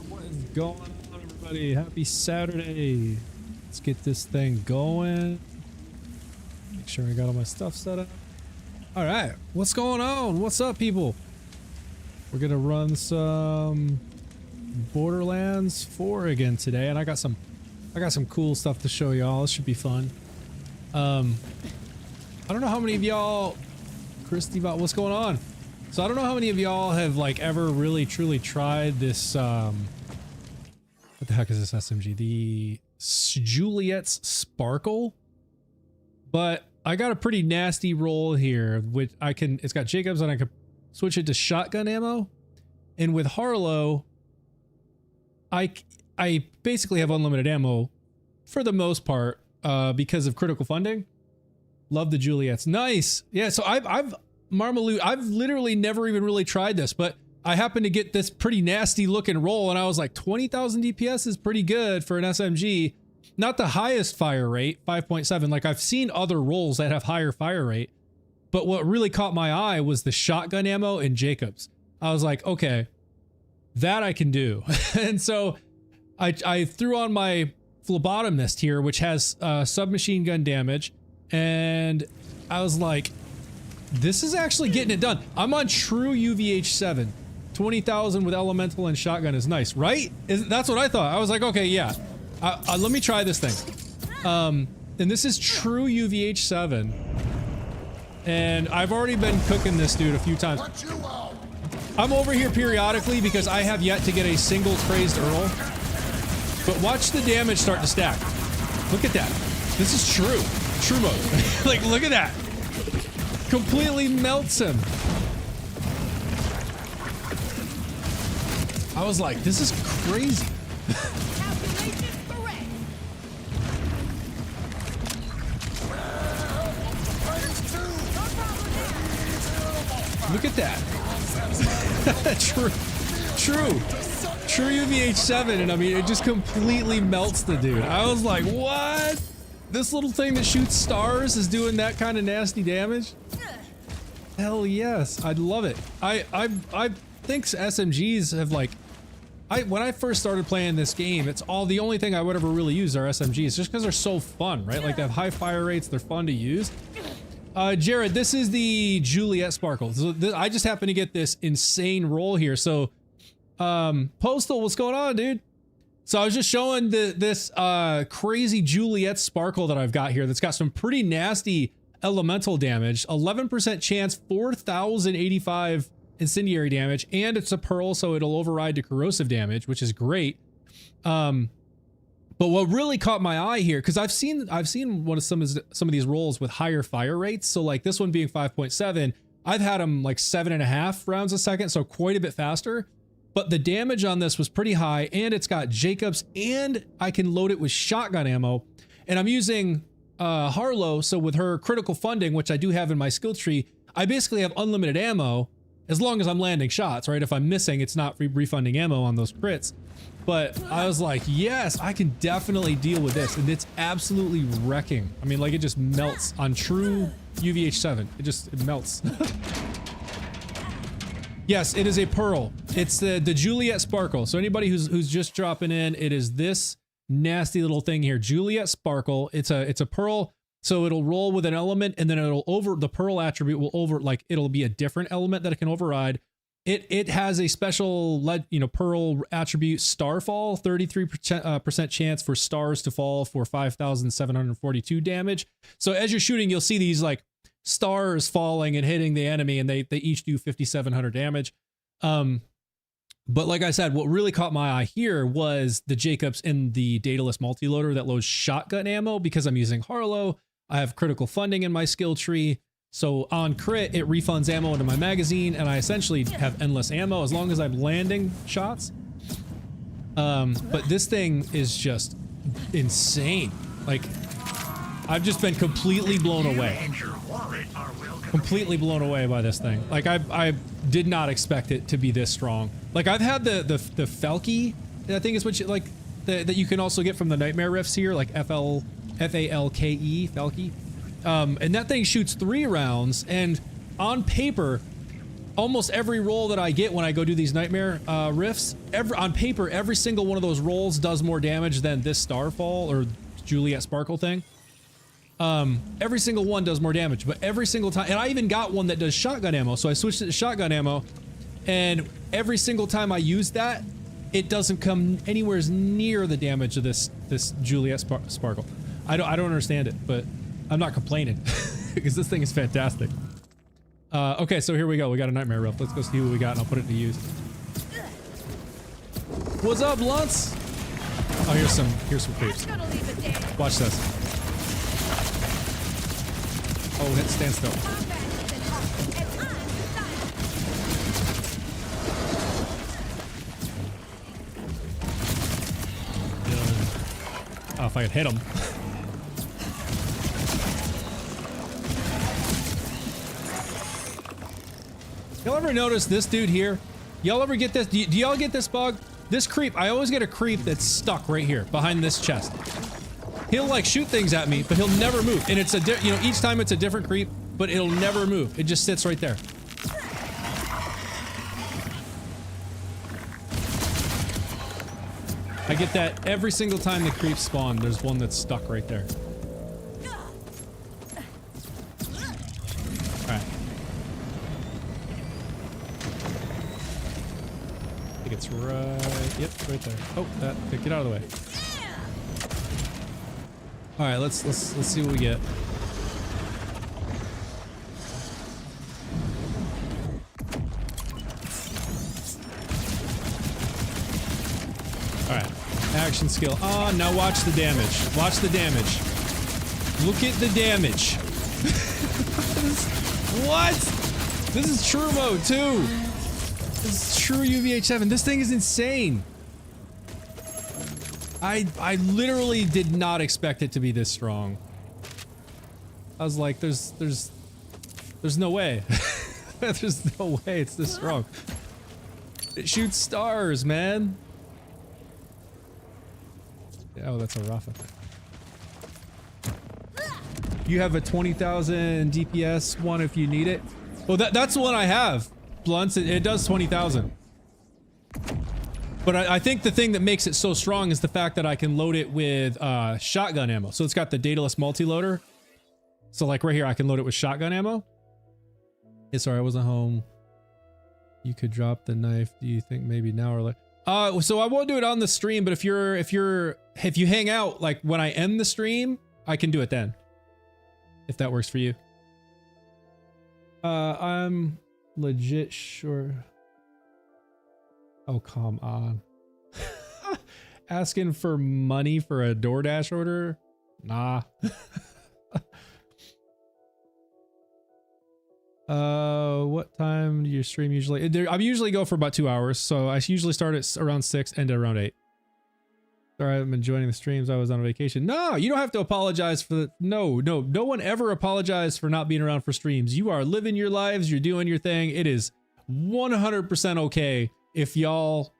What is going on, everybody? Happy Saturday. Let's get this thing going. Make sure I got all my stuff set up. All right, what's going on? What's up, people? We're gonna run some Borderlands 4 again today, and I got some cool stuff to show y'all. This should be fun. I don't know how many of y'all, Christy, what's going on? So I don't know how many of y'all have like ever really truly tried this, what the heck is this SMG? The Juliet's Sparkle, but I got a pretty nasty roll here, which it's got Jacobs and I can switch it to shotgun ammo. And with Harlowe, I basically have unlimited ammo for the most part, because of critical funding. Love the Juliet's. Nice. Yeah. So I've literally never even really tried this, but I happened to get this pretty nasty looking roll and I was like, 20,000 DPS is pretty good for an SMG. Not the highest fire rate, 5.7. Like I've seen other rolls that have higher fire rate, but what really caught my eye was the shotgun ammo in Jacobs. I was like, okay, that I can do. And so I threw on my phlebotomist here, which has submachine gun damage. And I was like, this is actually getting it done. I'm on true UVH7. 20,000 with elemental and shotgun is nice, right? That's what I thought. I was like, okay, yeah. Let me try this thing. And this is true UVH7. And I've already been cooking this dude a few times. I'm over here periodically because I have yet to get a single crazed Earl. But watch the damage start to stack. Look at that. This is true. True mode. Like, look at that. Completely melts him. I was like, this is crazy. Look at that. True UVH7, and I mean, it just completely melts the dude. I was like, what? This little thing that shoots stars is doing that kind of nasty damage? Hell yes, I'd love it. I think SMGs have like, when I first started playing this game, it's the only thing I would ever really use are SMGs, just because they're so fun, right? Like they have high fire rates, they're fun to use. Jared, this is the Juliet Sparkle. So I just happen to get this insane roll here. So, Postal, what's going on, dude? So I was just showing this crazy Juliet Sparkle that I've got here that's got some pretty nasty elemental damage, 11% chance, 4,085 incendiary damage, and it's a pearl, so it'll override to corrosive damage, which is great. But what really caught my eye here, because I've seen some of these rolls with higher fire rates. So like this one being 5.7, I've had them like 7.5 rounds a second, so quite a bit faster. But the damage on this was pretty high, and it's got Jacobs, and I can load it with shotgun ammo. And I'm using Harlowe, so with her critical funding, which I do have in my skill tree, I basically have unlimited ammo. as long as I'm landing shots, right? If I'm missing, it's not refunding ammo on those crits. But I was like, yes, I can definitely deal with this. And it's absolutely wrecking. I mean, like, it just melts on true UVH7. It melts. Yes, it is a pearl. It's the Juliet Sparkle. So anybody who's just dropping in, it is this nasty little thing here. Juliet Sparkle. It's a pearl. So it'll roll with an element, and then the pearl attribute will it'll be a different element that it can override. It has a special pearl attribute, Starfall, 33% chance for stars to fall for 5,742 damage. So as you're shooting, you'll see these like stars falling and hitting the enemy, and they each do 5,700 damage. But like I said, what really caught my eye here was the Jacobs in the dataless multiloader that loads shotgun ammo. Because I'm using Harlowe, I have critical funding in my skill tree. So on crit, it refunds ammo into my magazine, and I essentially have endless ammo as long as I'm landing shots. But this thing is just insane. Like, I've just been completely blown away. Completely blown away by this thing. Like, I did not expect it to be this strong. Like, I've had the Falke, I think is what you like, that you can also get from the Nightmare Rifts here, like F-A-L-K-E, Falke. And that thing shoots 3 rounds, and on paper, almost every roll that I get when I go do these Nightmare Rifts, on paper, every single one of those rolls does more damage than this Starfall or Juliet Sparkle thing. Every single one does more damage, but every single time, and I even got one that does shotgun ammo, so I switched it to shotgun ammo, and every single time I use that, it doesn't come anywhere near the damage of this Juliet Sparkle. I don't understand it, but I'm not complaining because this thing is fantastic. Okay, so here we go. We got a Nightmare Rift. Let's go see what we got, and I'll put it to use. What's up, Lutz? Oh, here's some creeps. Watch this. Oh, stand still. Oh, if I could hit him. Y'all ever notice this dude here? Y'all ever get this? Do y'all get this bug? This creep, I always get a creep that's stuck right here behind this chest. He'll like shoot things at me, but he'll never move. And it's each time it's a different creep, but it'll never move. It just sits right there. I get that every single time the creeps spawn. There's one that's stuck right there. Alright. I think it's right... Yep, right there. Oh, get out of the way. Alright, let's see what we get. Alright. Action skill. Oh, now watch the damage. Watch the damage. Look at the damage. What? This is true mode too. This is true UVH7. This thing is insane. I literally did not expect it to be this strong. I was like, there's no way. There's no way it's this strong. It shoots stars, man. Oh, that's a Rafa. You have a 20,000 DPS one if you need it. Well, that's the one I have. Blunts, it does 20,000. But I think the thing that makes it so strong is the fact that I can load it with shotgun ammo. So it's got the dataless multi-loader. So like right here, I can load it with shotgun ammo. Hey, sorry, I wasn't home. You could drop the knife. Do you think maybe now or later? So I won't do it on the stream, but if you hang out, like when I end the stream, I can do it then. If that works for you. I'm legit sure. Oh, come on. Asking for money for a DoorDash order? Nah. What time do you stream usually? I usually go for about 2 hours, so I usually start at around 6, end at around 8. Sorry, I haven't been joining the streams. I was on vacation. No, you don't have to apologize for the... No one ever apologized for not being around for streams. You are living your lives. You're doing your thing. It is 100% okay if y'all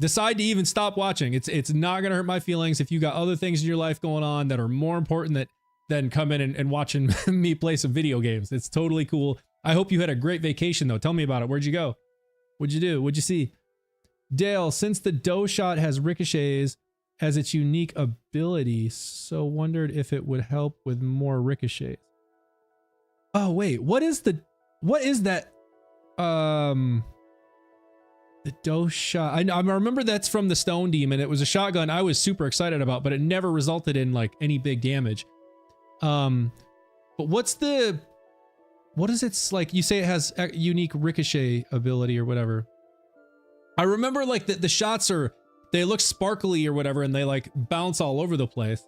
decide to even stop watching. It's not gonna hurt my feelings if you got other things in your life going on that are more important than come in and watching me play some video games. It's totally cool. I hope you had a great vacation though. Tell me about it. Where'd you go? What'd you do? What'd you see? Dale, since the dough shot has ricochets as its unique ability, so wondered if it would help with more ricochets. Oh wait, what is that? The dough shot. I remember that's from the Stone Demon. It was a shotgun I was super excited about, but it never resulted in like any big damage. But what is its like? You say it has a unique ricochet ability or whatever. I remember like the shots they look sparkly or whatever, and they like bounce all over the place.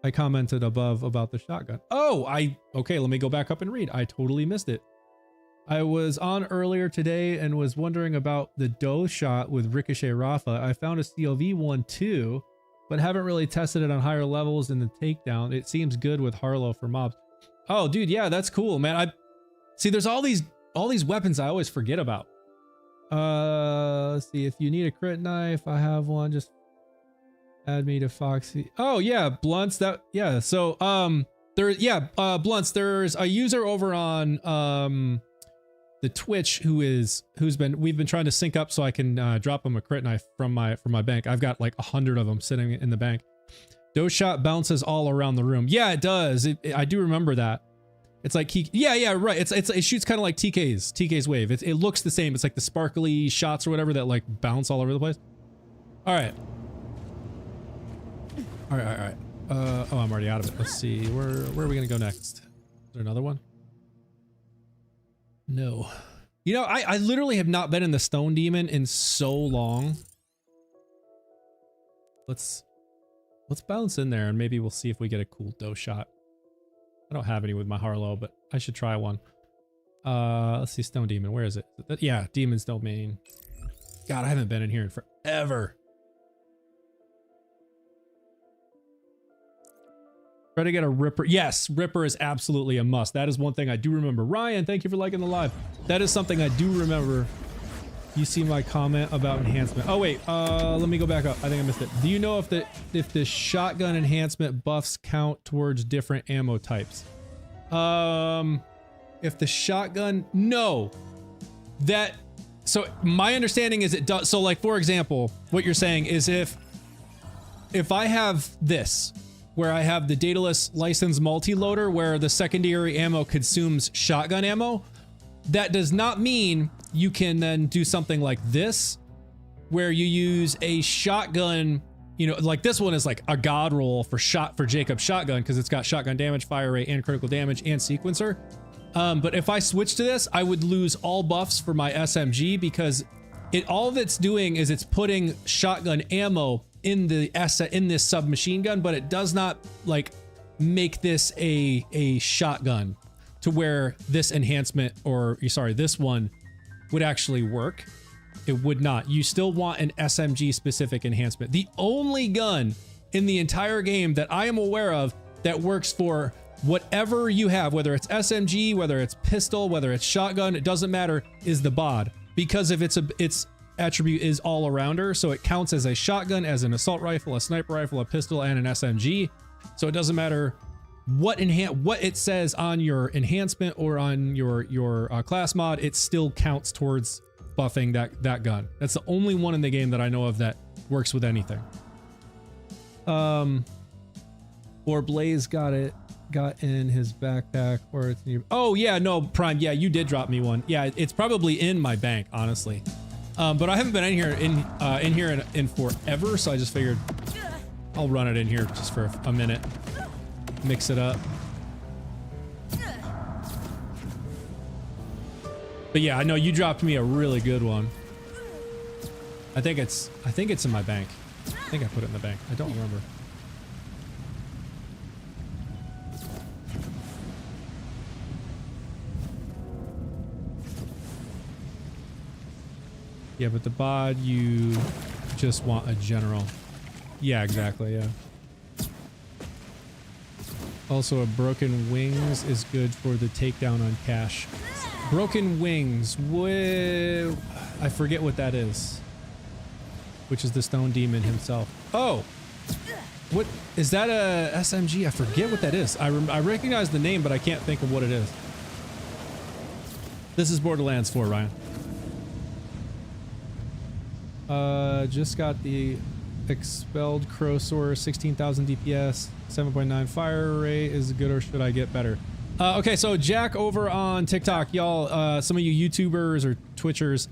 I commented above about the shotgun. Oh, okay, let me go back up and read. I totally missed it. I was on earlier today and was wondering about the dough shot with Ricochet Rafa. I found a COV one too, but haven't really tested it on higher levels in the takedown. It seems good with Harlowe for mobs. Oh, dude, yeah, that's cool, man. See, there's all these weapons I always forget about. Let's see, if you need a crit knife, I have one. Just add me to Foxy. Oh yeah, blunts. So blunts. There's a user over on the Twitch we've been trying to sync up so I can drop him a crit knife from my bank. I've got like 100 of them sitting in the bank. Dough shot bounces all around the room. Yeah, it does. I do remember that. It's like right. It shoots kind of like TK's wave. It looks the same. It's like the sparkly shots or whatever that like bounce all over the place. All right. All right. Oh, I'm already out of it. Let's see. Where are we gonna go next? Is there another one? No. You know, I literally have not been in the Stone Demon in so long. Let's bounce in there and maybe we'll see if we get a cool dough shot. I don't have any with my Harlowe, but I should try one. Let's see, Stone Demon. Where is it? Yeah, Demon's Domain. God, I haven't been in here in forever. Try to get a Ripper. Yes, Ripper is absolutely a must. That is one thing I do remember. Ryan, thank you for liking the live. That is something I do remember. You see my comment about enhancement. Oh wait, let me go back up. I think I missed it. Do you know if the shotgun enhancement buffs count towards different ammo types? If the shotgun, no. So my understanding is it does. So like, for example, what you're saying is if I have this, where I have the dataless license multi-loader where the secondary ammo consumes shotgun ammo, that does not mean you can then do something like this, where you use a shotgun, you know, like this one is like a god roll for Jacob's shotgun because it's got shotgun damage, fire rate, and critical damage, and sequencer. But if I switch to this, I would lose all buffs for my SMG because all that's doing is it's putting shotgun ammo in this submachine gun, but it does not like make this a shotgun to where this enhancement this one would actually work. It would not. You still want an SMG specific enhancement. The only gun in the entire game that I am aware of that works for whatever you have, whether it's SMG, whether it's pistol, whether it's shotgun, it doesn't matter, is the BOD, because if its attribute is all arounder, so it counts as a shotgun, as an assault rifle, a sniper rifle, a pistol, and an SMG. So it doesn't matter what it says on your enhancement or on your class mod, it still counts towards buffing that gun. That's the only one in the game that I know of that works with anything. Or Blaze got in his backpack, or it's new. Oh yeah, no, Prime, yeah, you did drop me one. Yeah, it's probably in my bank, honestly. But I haven't been in here in forever, so I just figured I'll run it in here just for a minute, mix it up. But yeah, I know you dropped me a really good one. I think it's in my bank. I think I put it in the bank. I don't remember. Yeah, but the bod, you just want a general. Yeah, exactly, yeah. Also, a broken wings is good for the takedown on cash. Broken wings. I forget what that is. Which is the stone demon himself. Oh! What is that? A SMG? I forget what that is. I recognize the name, but I can't think of what it is. This is Borderlands 4, Ryan. Just got the expelled crow source, 16,000 DPS, 7.9 fire rate. Is it good or should I get better? Okay, so Jack over on TikTok, y'all, some of you YouTubers or Twitchers,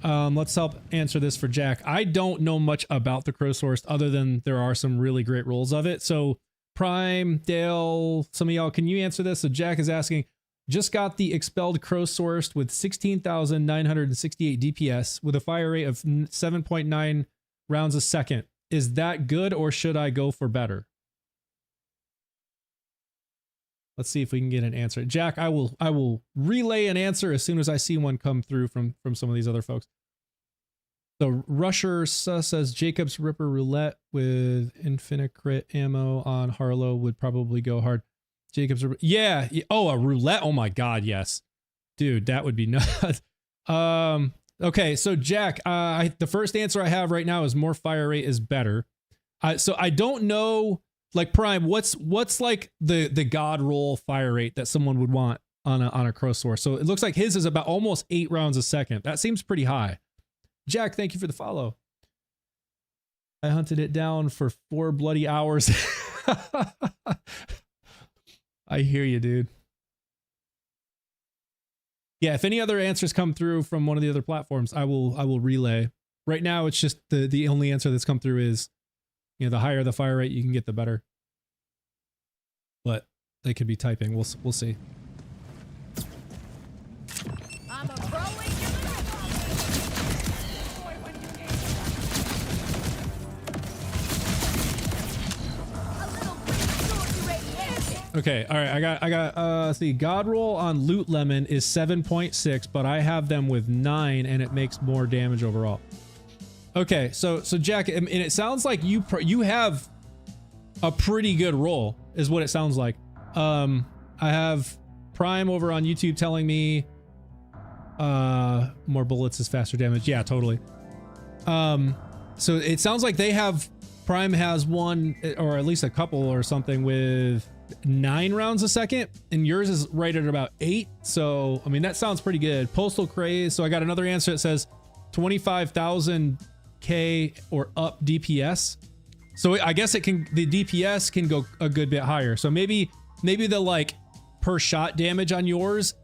let's help answer this for Jack. I don't know much about the crow source other than there are some really great rolls of it. So Prime, Dale, some of y'all, can you answer this? So Jack is asking, just got the expelled crow sourced with 16,968 DPS with a fire rate of 7.9 rounds a second. Is that good or should I go for better? Let's see if we can get an answer. Jack, I will relay an answer as soon as I see one come through from some of these other folks. So Rusher says Jacob's Ripper Roulette with infinite crit ammo on Harlowe would probably go hard. Jacob's Ripper, yeah. Oh, a roulette. Oh my God, yes, dude, that would be nuts. Okay, so Jack, the first answer I have right now is more fire rate is better. So I don't know. Like Prime, what's like the god roll fire rate that someone would want on a crow source? So it looks like his is about almost 8 rounds a second. That seems pretty high. Jack, thank you for the follow. I hunted it down for 4 bloody hours. I hear you, dude. Yeah, if any other answers come through from one of the other platforms, I will relay. Right now, it's just the only answer that's come through is, you know, the higher the fire rate you can get, the better. But they could be typing. We'll see. I'm a pro. Okay, all right. I got. Let's see. God roll on Loot Lemon is 7.6, but I have them with 9, and it makes more damage overall. Okay, so Jack, and it sounds like you have a pretty good roll, is what it sounds like. I have Prime over on YouTube telling me more bullets is faster damage. Yeah, totally. So it sounds like Prime has one, or at least a couple or something with 9 rounds a second, and yours is right at about 8. So I mean, that sounds pretty good. Postal Craze. So I got another answer that says 25,000K or up DPS. So I guess the DPS can go a good bit higher. So maybe the like per shot damage on yours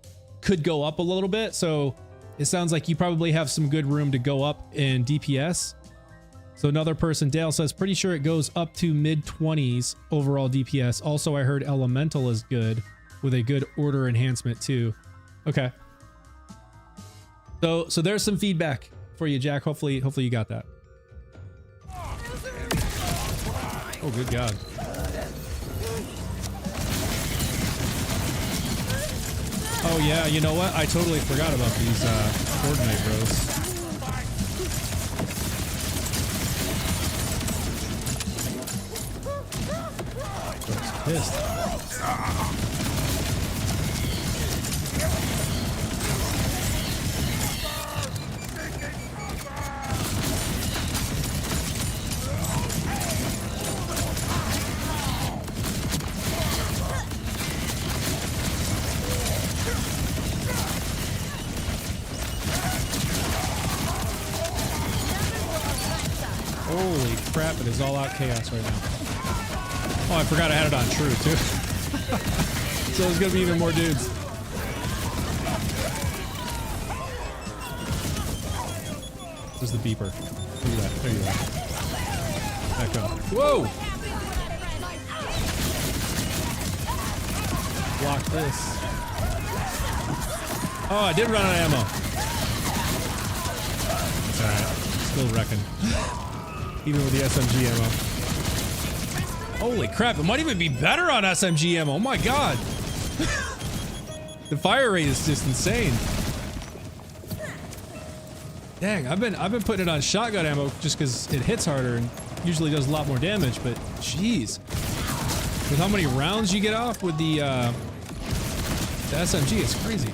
could go up a little bit. So it sounds like you probably have some good room to go up in DPS. So another person, Dale, says pretty sure it goes up to mid-20s overall DPS. Also, I heard Elemental is good with a good order enhancement too. Okay. So there's some feedback for you, Jack. Hopefully you got that. Oh, good God. Oh yeah, you know what? I totally forgot about these Fortnite bros. Pissed. Holy crap, it is all out chaos right now. Oh, I forgot I had it on true too. So there's gonna be even more dudes. There's the beeper. Look at that. There you are. Back up. Whoa! Block this. Oh, I did run out of ammo. It's alright. Still wrecking. Even with the SMG ammo. Holy crap, it might even be better on SMG ammo. Oh my God. The fire rate is just insane. Dang, I've been putting it on shotgun ammo just because it hits harder and usually does a lot more damage, but jeez. With how many rounds you get off with the SMG, it's crazy.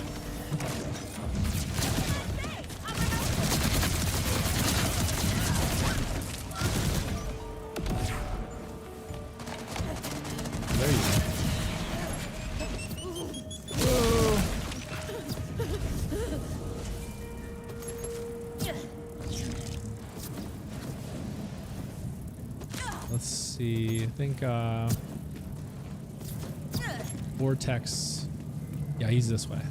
see. I think Vortex. Yeah, he's this way.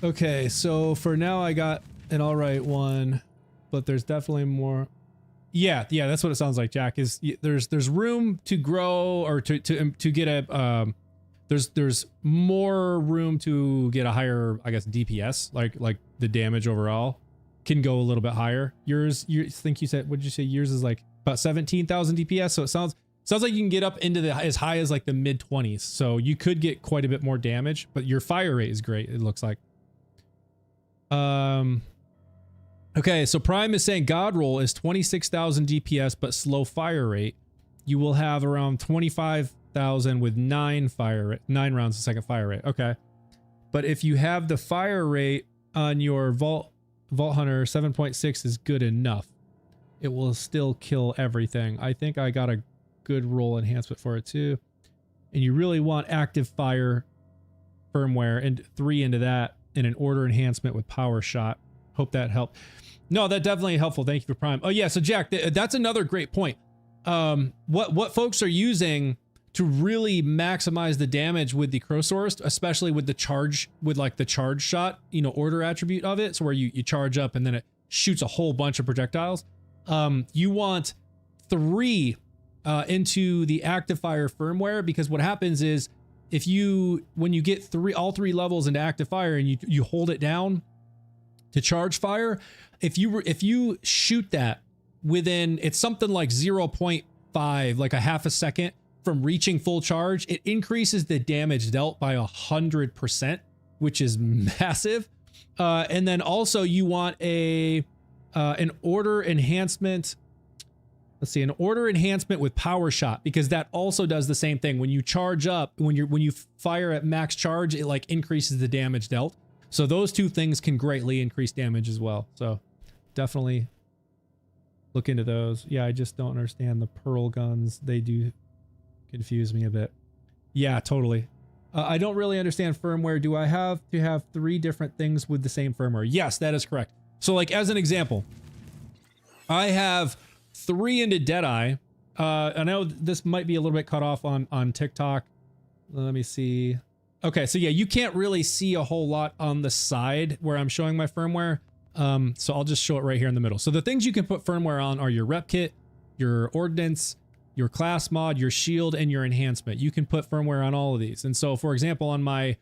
Okay, so for now I got an all right one, but there's definitely more. Yeah, that's what it sounds like, Jack. Is there's room to grow or to get a there's more room to get a higher, I guess, DPS, like the damage overall can go a little bit higher. Yours, you think you said, what did you say? Yours is like about 17,000 DPS, so it sounds like you can get up into the as high as like the mid 20s. So you could get quite a bit more damage, but your fire rate is great. It looks like. Okay, so Prime is saying God roll is 26,000 DPS but slow fire rate. You will have around 25,000 with 9 rounds a second fire rate. Okay, but if you have the fire rate on your Vault Hunter, 7.6 is good enough. It will still kill everything. I think I got a good roll enhancement for it too. And you really want active fire firmware and 3 into that. In an order enhancement with power shot. Hope that helped. No, that definitely helpful. Thank you for Prime. Oh yeah, so Jack, that's another great point. What folks are using to really maximize the damage with the Crowsaurus, especially with the charge, with like the charge shot, you know, order attribute of it, so where you charge up and then it shoots a whole bunch of projectiles. You want 3 into the active fire firmware, because what happens is if when you get all 3 levels into active fire and you hold it down to charge fire, if you shoot that within, it's something like 0.5, like a half a second from reaching full charge, it increases the damage dealt by 100%, which is massive. And then also you want an order enhancement. Let's see, an order enhancement with power shot, because that also does the same thing. When you charge up, when you fire at max charge, it like increases the damage dealt. So those 2 things can greatly increase damage as well. So definitely look into those. Yeah, I just don't understand the pearl guns. They do confuse me a bit. Yeah, totally. I don't really understand firmware. Do I have to have 3 different things with the same firmware? Yes, that is correct. So like as an example, I have 3 into Deadeye. I know this might be a little bit cut off on TikTok. Let me see. Okay, so yeah, you can't really see a whole lot on the side where I'm showing my firmware. So I'll just show it right here in the middle. So the things you can put firmware on are your rep kit, your ordnance, your class mod, your shield, and your enhancement. You can put firmware on all of these. And so for example, on my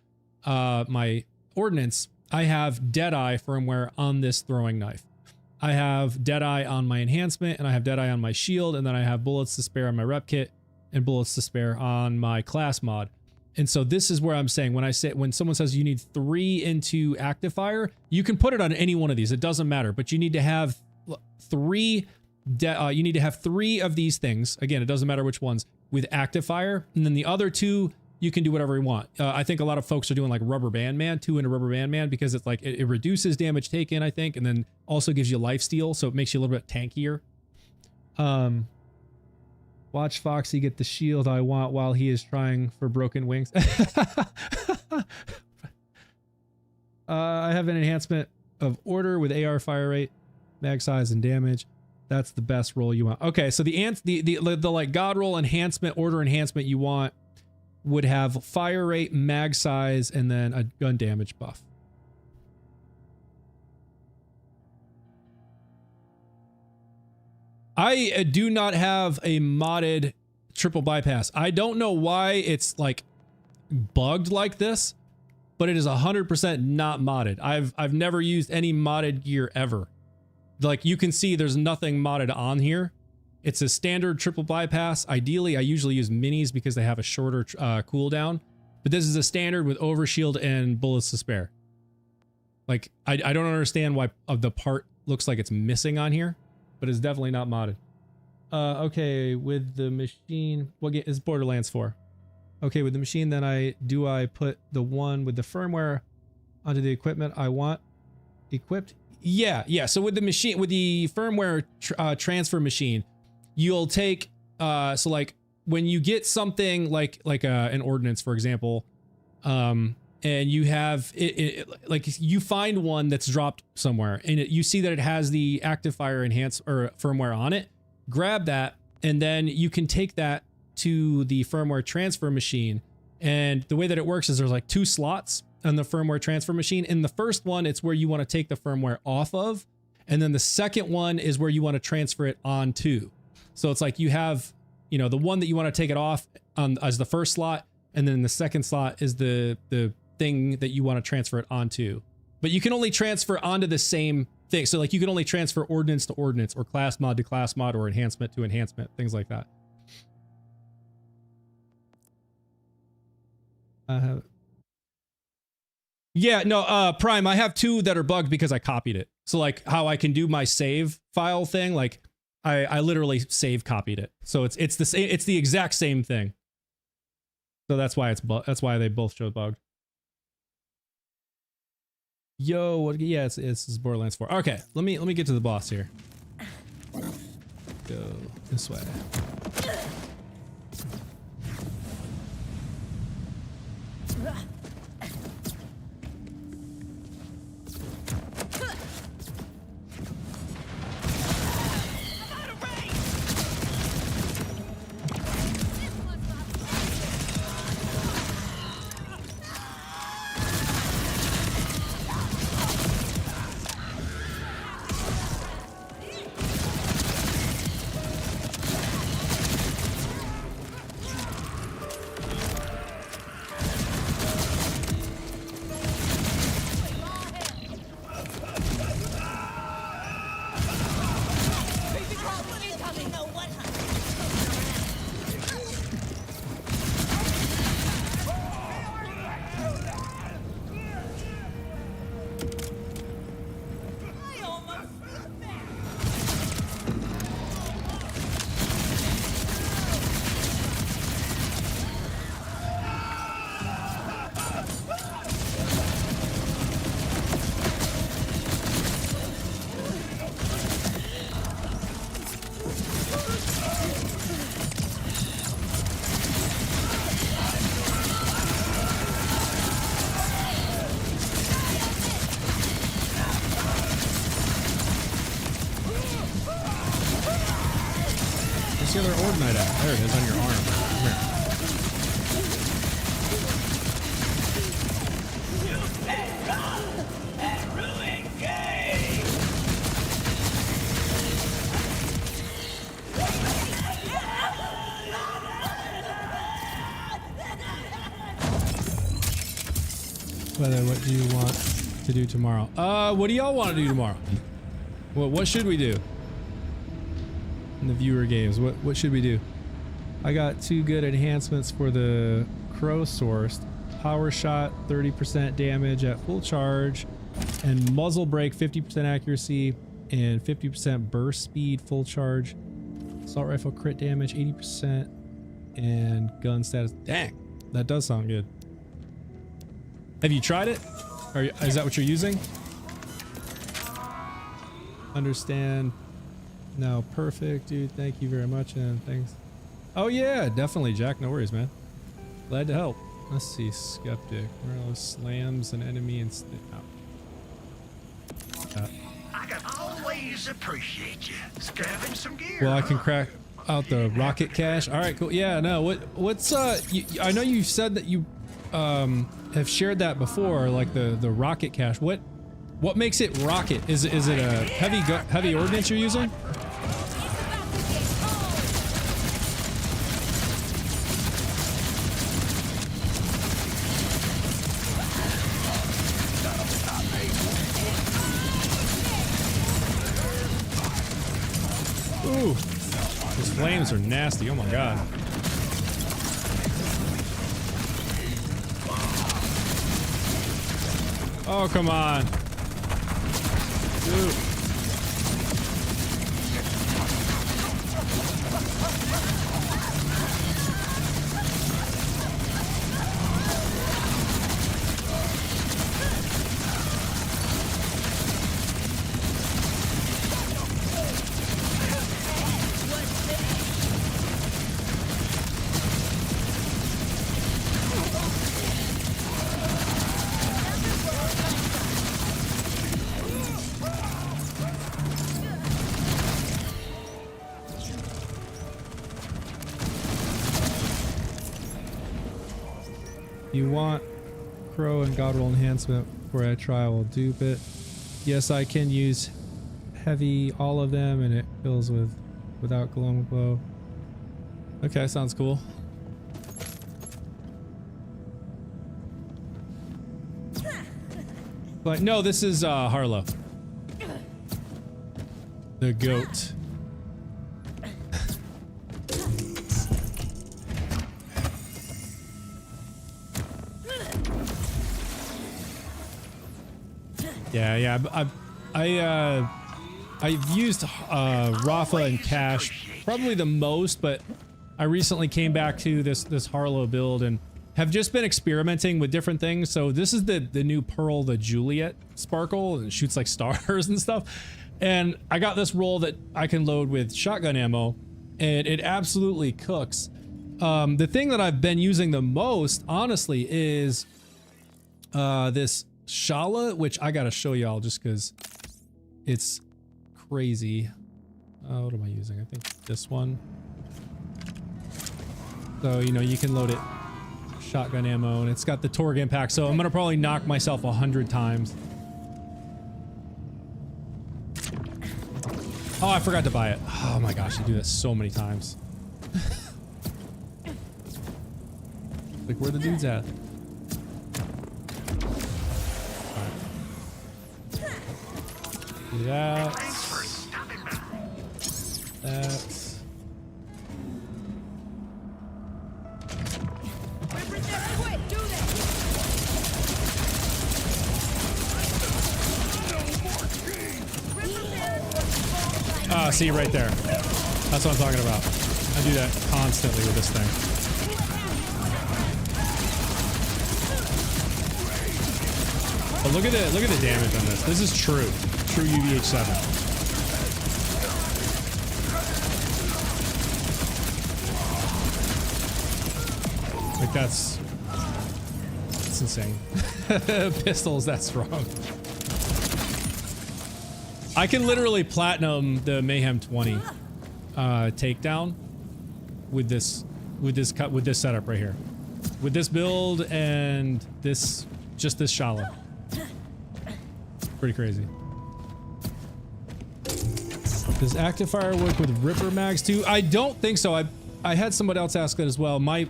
my ordnance, I have Deadeye firmware on this throwing knife. I have Deadeye on my enhancement, and I have Deadeye on my shield, and then I have bullets to spare on my rep kit and bullets to spare on my class mod. And so this is where I'm saying, when someone says you need 3 into active fire, you can put it on any one of these. It doesn't matter, but you need to have 3 of these things. Again, it doesn't matter which ones with active fire, and then the other 2 you can do whatever you want. I think a lot of folks are doing like Rubber Band Man, 2 into Rubber Band Man, because it's like it reduces damage taken, I think, and then also gives you lifesteal, so it makes you a little bit tankier. Watch Foxy get the shield I want while he is trying for broken wings. I have an enhancement of order with AR fire rate, mag size, and damage. That's the best roll you want. Okay, so the like God roll enhancement, order enhancement you want would have fire rate, mag size, and then a gun damage buff. I do not have a modded triple bypass. I don't know why it's like bugged like this, but it is 100% not modded. I've never used any modded gear ever. Like you can see there's nothing modded on here. It's a standard triple bypass. Ideally, I usually use minis because they have a shorter cooldown, but this is a standard with overshield and bullets to spare. Like I don't understand why the part looks like it's missing on here, but it's definitely not modded. Okay, with the machine, what game is Borderlands 4? Okay, with the machine, then I put the one with the firmware onto the equipment I want equipped? Yeah. So with the machine, with the firmware transfer machine, you'll take so like when you get something like an ordnance, for example, and you have like you find one that's dropped somewhere, and you see that it has the active fire enhance or firmware on it. Grab that, and then you can take that to the firmware transfer machine. And the way that it works is there's like 2 slots on the firmware transfer machine. In the first one, it's where you want to take the firmware off of, and then the second one is where you want to transfer it onto. So it's like you have, you know, the one that you want to take it off on as the first slot, and then the second slot is the thing that you want to transfer it onto. But you can only transfer onto the same thing. So like you can only transfer ordnance to ordnance, or class mod to class mod, or enhancement to enhancement, things like that. Yeah, no, Prime, I have 2 that are bugged because I copied it. So like how I can do my save file thing, like I literally save copied it. So it's the same, it's the exact same thing. So that's why that's why they both show bugged. Yo, what? Yeah, it's Borderlands 4. Okay, let me get to the boss here. Go this way. Where's the other Ordnite at? There it is, on your arm. Come here. What do you want to do tomorrow? What do y'all want to do tomorrow? What should we do? In the viewer games, what should we do? I got 2 good enhancements for the crow source. Power shot, 30% damage at full charge, and muzzle brake, 50% accuracy and 50% burst speed full charge. Assault rifle crit damage, 80%, and gun status. Dang, that does sound good. Have you tried it? Is that what you're using? Understand. No, perfect, dude. Thank you very much, and thanks. Oh yeah, definitely, Jack. No worries, man. Glad to help. Let's see, skeptic. Where are those slams an enemy and I can always appreciate you scavenging some gear. well, I can crack out the rocket cache. All right, cool. Yeah, no. What's I know you said that you have shared that before, like the rocket cache. What makes it rocket? Is it a heavy ordnance you're using? Ooh, those flames are nasty. Oh my god. Oh, come on. Dude. you want Crow and God Roll enhancement before I try, I will dupe it. Yes, I can use heavy, all of them, and it fills without glow. Okay, sounds cool. But no, this is Harlowe. The goat. Yeah. I've used Rafa and Cash probably the most, but I recently came back to this Harlowe build and have just been experimenting with different things. So this is the new Pearl, the Juliet Sparkle, and it shoots like stars and stuff. And I got this roll that I can load with shotgun ammo, and it absolutely cooks. The thing that I've been using the most, honestly, is this Shala, which I gotta show y'all just because it's crazy. What am I using? I think this one. So, you know, you can load it shotgun ammo, and it's got the Torg impact, so I'm gonna probably knock myself 100 times. Oh, I forgot to buy it. Oh my gosh, I do this so many times. Like, where the dude's at? Do that. That. Ah, see right there. That's what I'm talking about. I do that constantly with this thing. But look at the damage on this. This is true UVH7. Like that's insane. Pistols that strong. I can literally platinum the Mayhem 20 takedown with this setup right here, with this build and this Shala. Pretty crazy. Does active fire work with Ripper mags too? I don't think so. I had somebody else ask that as well. My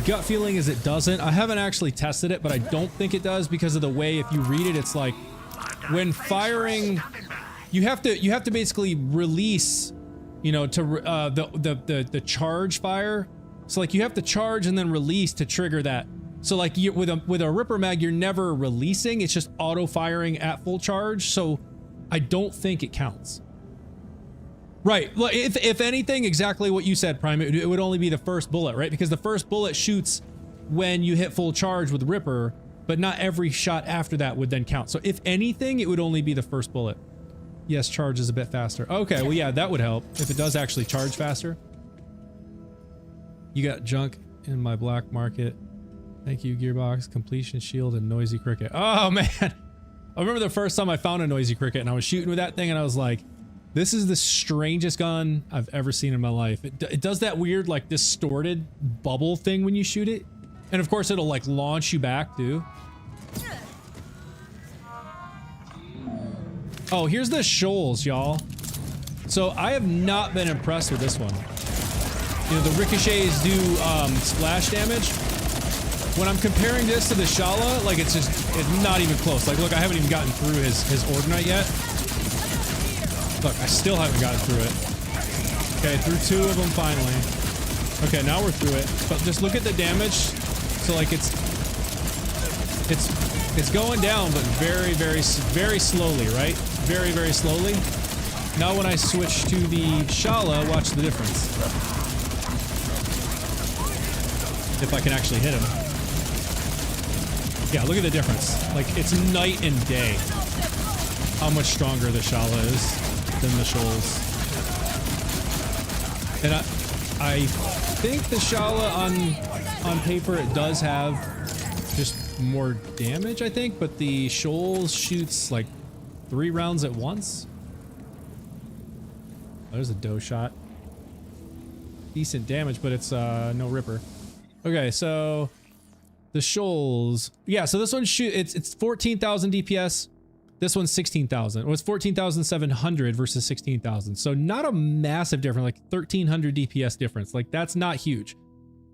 gut feeling is it doesn't. I haven't actually tested it, but I don't think it does because of the way, if you read it, it's like when firing, you have to basically release, you know, to the charge fire. So like you have to charge and then release to trigger that. So like with a Ripper mag, you're never releasing. It's just auto firing at full charge. So I don't think it counts. Right. Well, if anything, exactly what you said, Prime. It would only be the first bullet, right? Because the first bullet shoots when you hit full charge with Ripper, but not every shot after that would then count. So if anything, it would only be the first bullet. Yes, charge is a bit faster. Okay, well, yeah, that would help if it does actually charge faster. You got junk in my black market. Thank you, Gearbox, Completion Shield, and Noisy Cricket. Oh, man. I remember the first time I found a Noisy Cricket and I was shooting with that thing and I was like, this is the strangest gun I've ever seen in my life. It does that weird, like, distorted bubble thing when you shoot it. And of course, it'll, like, launch you back, too. Oh, here's the Shoals, y'all. So I have not been impressed with this one. You know, the ricochets do splash damage. When I'm comparing this to the Shala, like it's not even close. Like, look, I haven't even gotten through his Ordinite yet. Look, I still haven't gotten through it. Okay, through 2 of them finally. Okay, now we're through it. But just look at the damage. So like it's going down, but very, very, very slowly, right? Very, very slowly. Now when I switch to the Shala, watch the difference. If I can actually hit him. Yeah, look at the difference. Like, it's night and day how much stronger the Shala is than the Shoals. And I think the Shala on paper, it does have just more damage, I think, but the Shoals shoots like 3 rounds at once. There's a doe shot. Decent damage, but it's no Ripper. Okay, so the Shoals. Yeah, so this one it's 14,000 DPS. This one's 16,000. Well, it's 14,700 versus 16,000. So not a massive difference, like 1,300 DPS difference. Like that's not huge.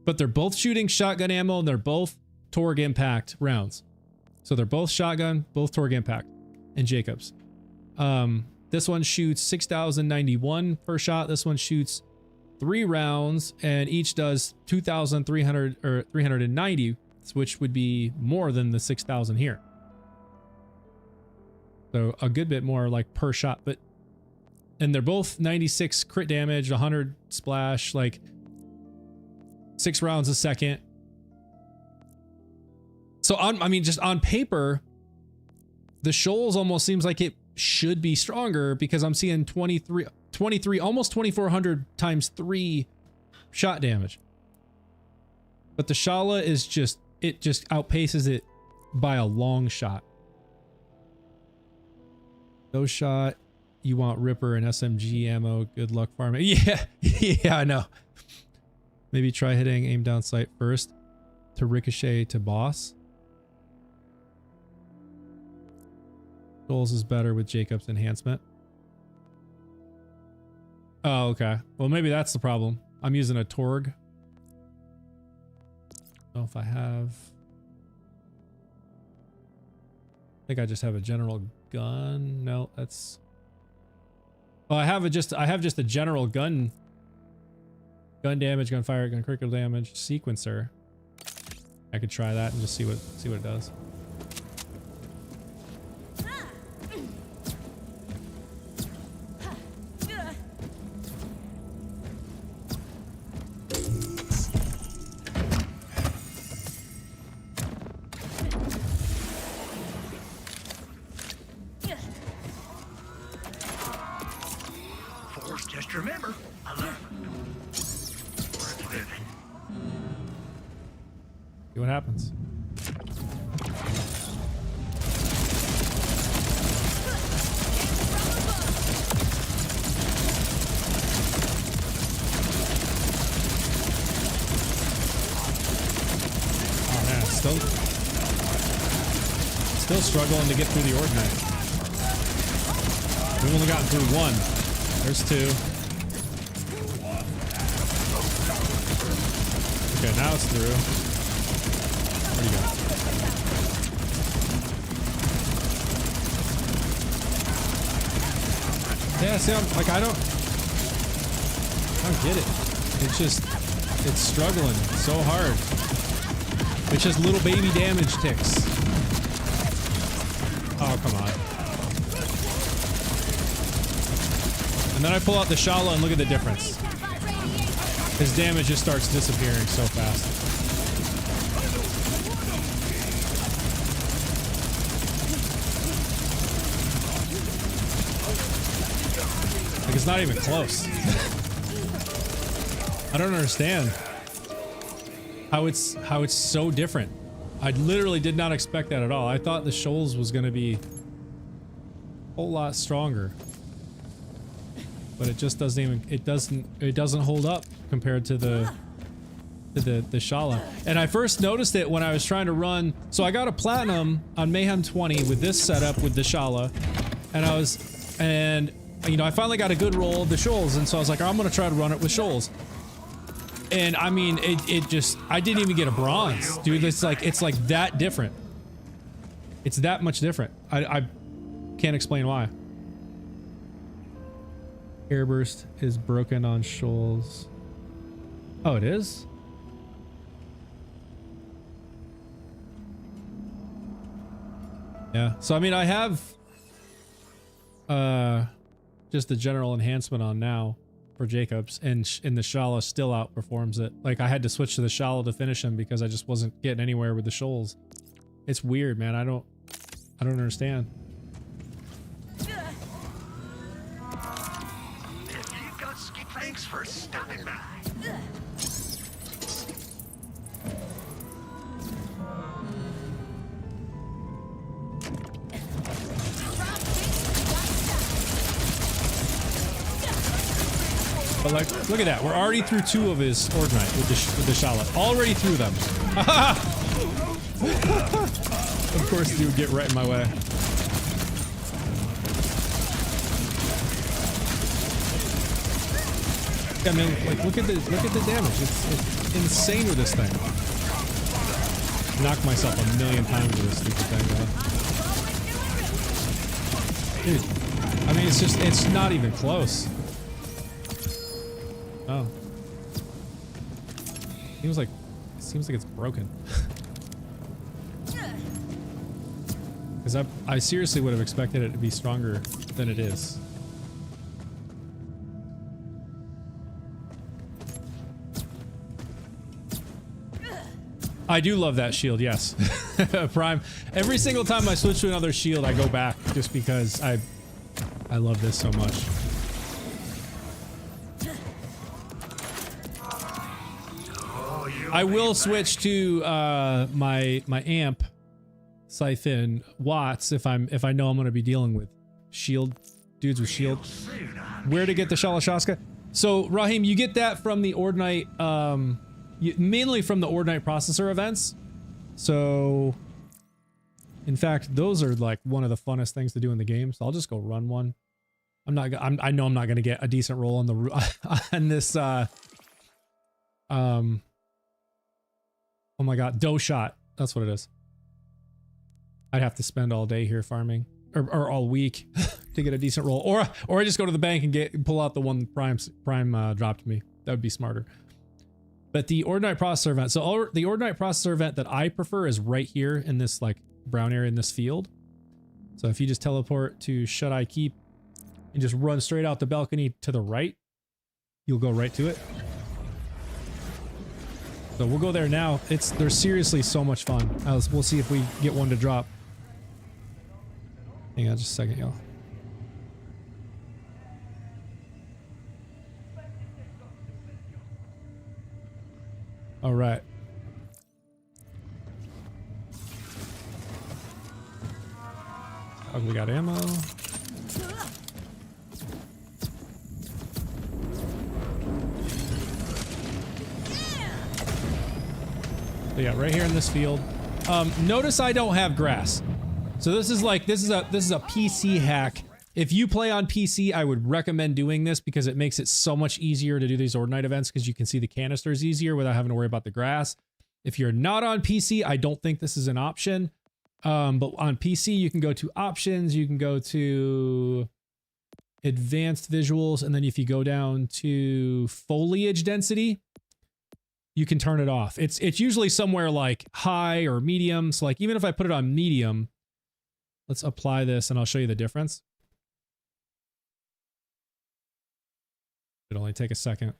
But they're both shooting shotgun ammo and they're both Torg impact rounds. So they're both shotgun, both Torg impact and Jacobs. This one shoots 6,091 per shot. This one shoots 3 rounds and each does 2,300 or 390, which would be more than the 6,000 here. So a good bit more like per shot, and they're both 96 crit damage, 100 splash, like 6 rounds a second. So I mean, just on paper, the Shoals almost seems like it should be stronger because I'm seeing 23, almost 2,400 times 3 shot damage. But the Shala is it just outpaces it by a long shot. No shot. You want Ripper and SMG ammo. Good luck farming. Yeah, yeah, I know. Maybe try hitting aim down sight first to ricochet to boss. Shoals is better with Jacob's enhancement. Oh, okay. Well, maybe that's the problem. I'm using a Torg. I don't know if I have. I think I just have a general gun. No, that's. Oh, I have just a general gun damage, gunfire, gun critical damage sequencer. I could try that and just see what it does. Just remember, I love it. Worth living. See what happens. Oh man, still struggling to get through the ordinary. We've only gotten through 1. There's 2. Okay, now it's through. Where'd you go? Yeah, see, I don't get it. It's struggling so hard. It's just little baby damage ticks. Oh, come on. And then I pull out the Shala and look at the difference. His damage just starts disappearing so fast. Like it's not even close. I don't understand how it's so different. I literally did not expect that at all. I thought the Shoals was going to be a whole lot stronger. But it just doesn't even, it doesn't hold up compared to the Shala. And I first noticed it when I was trying to run. So I got a platinum on Mayhem 20 with this setup with the Shala. And you know, I finally got a good roll of the Shoals. And so I was like, I'm going to try to run it with Shoals. And I mean, it just, I didn't even get a bronze, dude. It's like that different. It's that much different. I can't explain why. Airburst is broken on Shoals. Oh, it is? Yeah. So, I mean, I have just the general enhancement on now for Jacobs, and the Shala still outperforms it. Like, I had to switch to the Shala to finish him because I just wasn't getting anywhere with the Shoals. It's weird, man. I don't understand. Thanks for stopping by. But like, look at that. We're already through 2 of his Ordinite with the Shala. Already through them. Of course, he would get right in my way. I mean, like, look at the damage. It's insane with this thing. Knocked myself a million times with this stupid thing, though. Dude, I mean, it's not even close. Oh. Seems like it's broken. Because I seriously would have expected it to be stronger than it is. I do love that shield, yes. Prime. Every single time I switch to another shield, I go back just because I love this so much. I will switch to my amp siphon watts if I know I'm going to be dealing with shield dudes with shield. Where to get the Shala? So Raheem, you get that from the Ordinite, mainly from the Ordinite processor events. So in fact, those are like one of the funnest things to do in the game. So I'll just go run one. I know I'm not going to get a decent roll on the on this oh my god, dough shot. That's what it is. I'd have to spend all day here farming, or all week to get a decent roll, or I just go to the bank and pull out the one Prime dropped me. That would be smarter. But the Ordinite processor event. So the Ordinite processor event that I prefer is right here in this like brown area in this field. So if you just teleport to Shut Eye Keep and just run straight out the balcony to the right, you'll go right to it. So we'll go there now. They're seriously so much fun. We'll see if we get one to drop. Hang on just a second, y'all. All right. Oh, we got ammo. So yeah, right here in this field. Notice I don't have grass. So this is a PC hack. If you play on PC, I would recommend doing this because it makes it so much easier to do these Ordinite events because you can see the canisters easier without having to worry about the grass. If you're not on PC, I don't think this is an option. But on PC, you can go to options, you can go to advanced visuals, and then if you go down to foliage density, you can turn it off. It's usually somewhere like high or medium. So like even if I put it on medium, let's apply this and I'll show you the difference. It'll only take a second.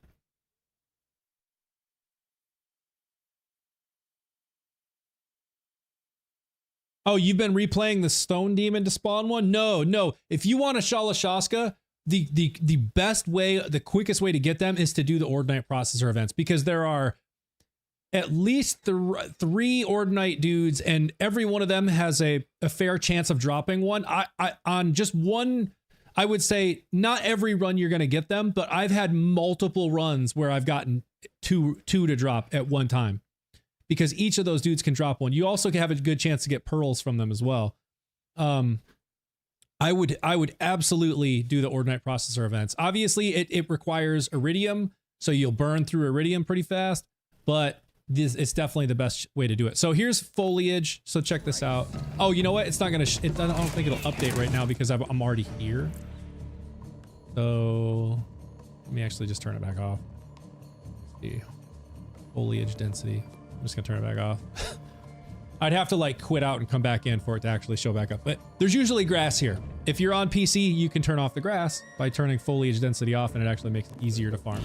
Oh, you've been replaying the Stone Demon to spawn one? No. If you want a Shala, the best way, the quickest way to get them is to do the Ordinite processor events because there are at least 3 Ordinite dudes and every one of them has a fair chance of dropping one. On just one, I would say not every run you're going to get them, but I've had multiple runs where I've gotten two to drop at one time because each of those dudes can drop one. You also have a good chance to get pearls from them as well. I would absolutely do the Ordinite processor events. Obviously it requires iridium, so you'll burn through iridium pretty fast, but it's definitely the best way to do it. So here's foliage. So check this out. Oh, you know what? It's not gonna. I don't think it'll update right now because I'm already here. So let me actually just turn it back off. Let's see, foliage density. I'm just gonna turn it back off. I'd have to like quit out and come back in for it to actually show back up. But there's usually grass here. If you're on PC, you can turn off the grass by turning foliage density off, and it actually makes it easier to farm.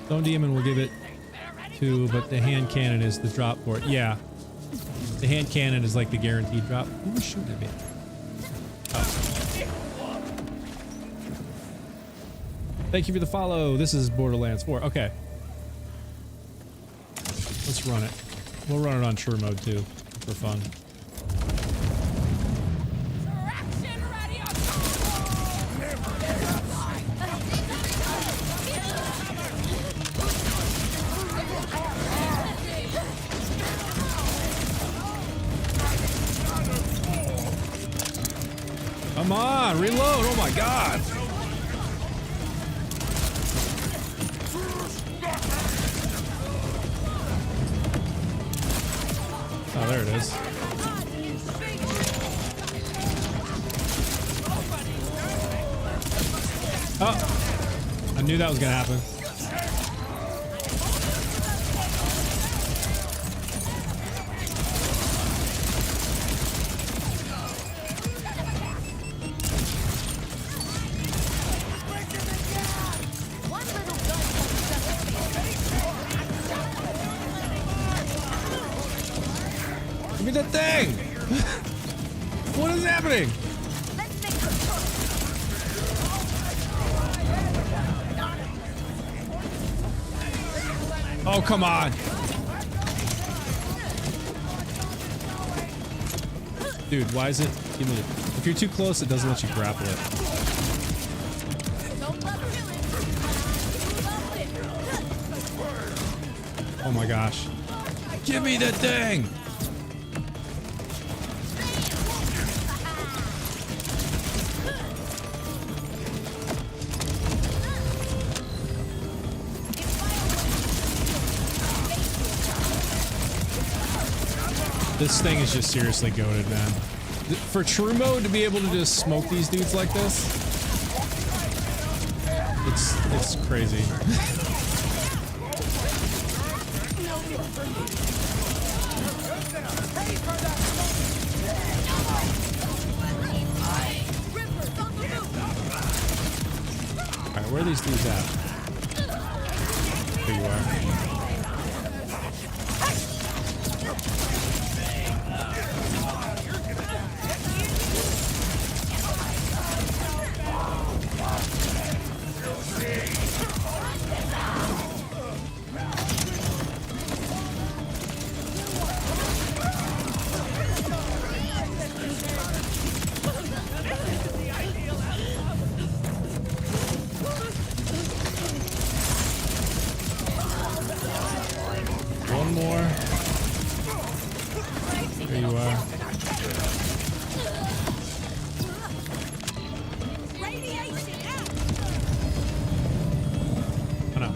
Stone Demon will give it to, but the hand cannon is the drop for it. Yeah. The hand cannon is like the guaranteed drop. Who was shooting at me? Oh. Thank you for the follow. This is Borderlands 4. Okay. Let's run it. We'll run it on true mode too, for fun. Come on, reload! Oh my god! Oh, there it is. Oh! I knew that was gonna happen. Give me that thing! What is happening? Oh, come on. Dude, why is it? Give me it. If you're too close, it doesn't let you grapple it. Oh my gosh. Give me that thing! This thing is just seriously goated, man. For true mode to be able to just smoke these dudes like this, it's crazy. Alright, where are these dudes at? There you are. One more. There you are. Oh no.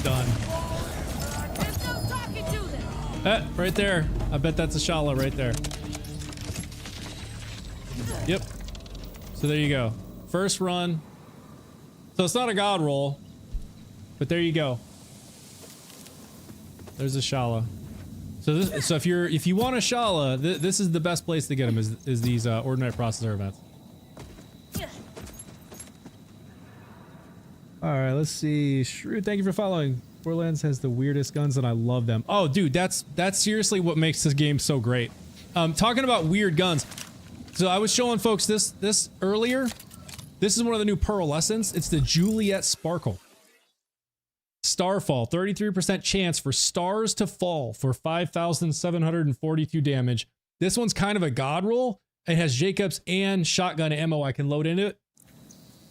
Done. Right there. I bet that's a Shala right there. Yep. So there you go. First run. So it's not a god roll. But there you go. There's a Shala. So if you want a Shala, this is the best place to get them. Is these ordinary processor events. All right, let's see. Shrew, thank you for following. Borderlands has the weirdest guns, and I love them. Oh, dude, that's seriously what makes this game so great. Talking about weird guns. So I was showing folks this earlier. This is one of the new pearlescents. It's the Juliet Sparkle. Starfall, 33% chance for stars to fall for 5,742 damage. This one's kind of a god roll. It has Jacobs and shotgun ammo I can load into it.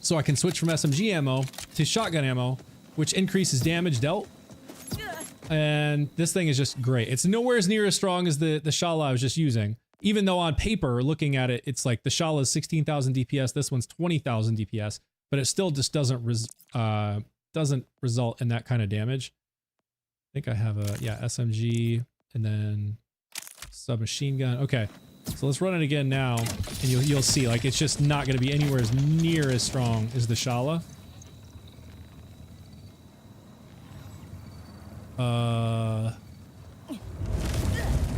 So I can switch from SMG ammo to shotgun ammo, which increases damage dealt. And this thing is just great. It's nowhere as near as strong as the Shala I was just using. Even though on paper, looking at it, it's like the Shala is 16,000 DPS, this one's 20,000 DPS, but it still just doesn't result in that kind of damage. I think I have a, yeah, SMG and then submachine gun. Okay, so let's run it again now, and you'll see, like, it's just not going to be anywhere as near as strong as the Shala.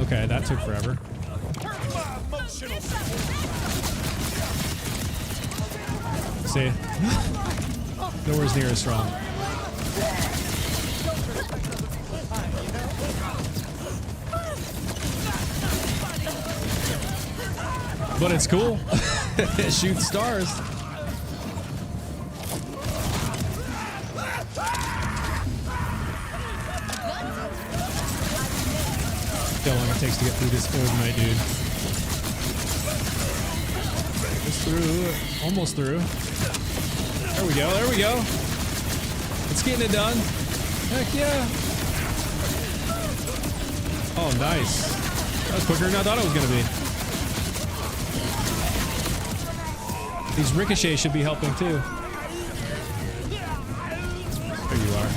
Okay, that took forever. See? Nowhere's near as strong. But it's cool. It shoots stars. See how long it takes to get through this Ordinite, dude. Just through. Almost through. There we go. There we go. It's getting it done. Heck yeah. Oh, nice. That was quicker than I thought it was going to be. These ricochets should be helping too. There you are.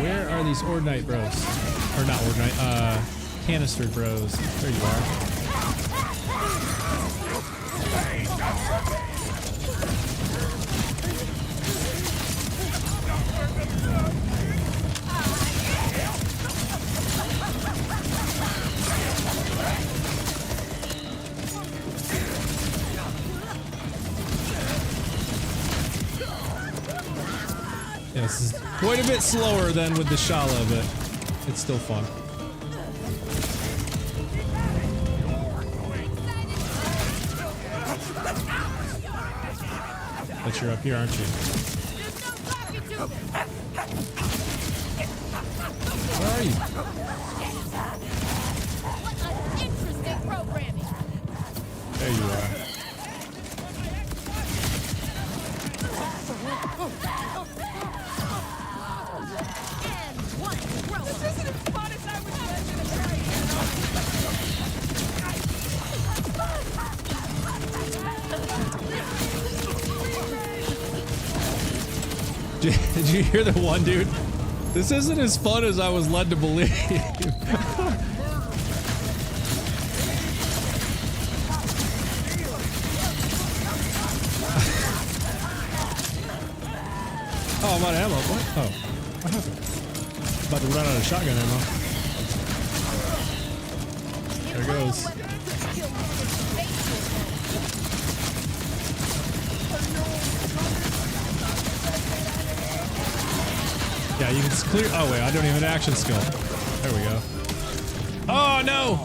Where are these Ordinite bros? Or not Ordinite, canister bros. There you are. Yeah, this is quite a bit slower than with the Shala, but it's still fun. But you're up here, aren't you? Where are you? Interesting programming. There you are. Did you hear the one dude? This isn't as fun as I was led to believe. Oh, I'm out of ammo. What? Oh, what happened? About to run out of shotgun ammo. There it goes. Yeah, you can clear. Oh wait, I don't even have an action skill. There we go. Oh no!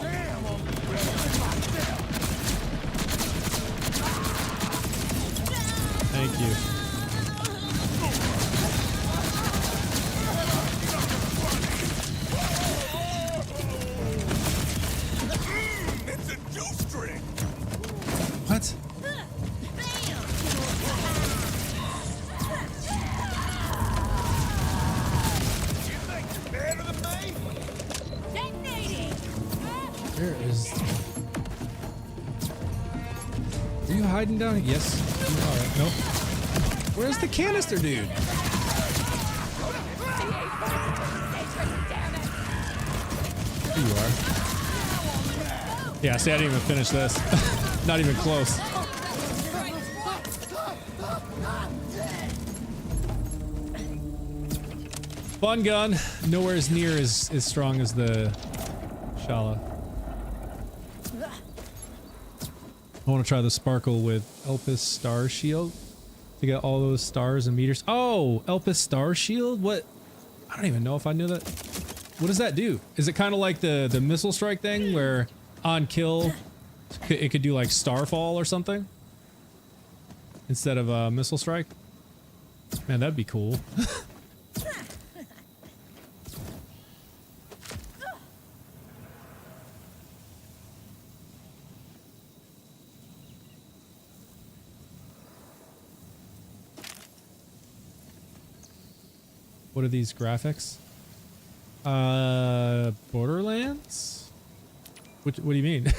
Thank you. It's a juice drink. What? Where is... Are you hiding down here? Yes, you are. Nope. Where's the canister dude? There you are. Yeah, see, I didn't even finish this. Not even close. Fun gun. Nowhere as near as strong as the Shala. I want to try the sparkle with Elpis Star Shield to get all those stars and meters. Oh, Elpis Star Shield? What? I don't even know if I knew that. What does that do? Is it kind of like the missile strike thing where on kill it could do like Starfall or something instead of missile strike? Man, that'd be cool. What are these graphics? Borderlands? What do you mean?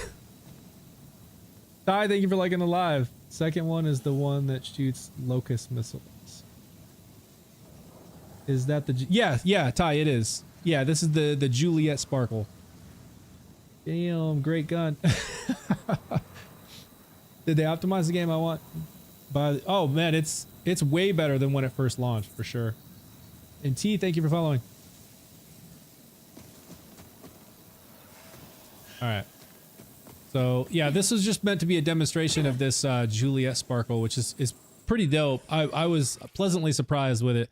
Ty, thank you for liking the live. Second one is the one that shoots locust missiles. Is that the... Yeah, Ty, it is. Yeah, this is the Juliet Sparkle. Damn, great gun. Did they optimize the game I want? Oh man, it's way better than when it first launched, for sure. And T, thank you for following. All right. So yeah, this was just meant to be a demonstration of this Juliet Sparkle, which is pretty dope. I was pleasantly surprised with it.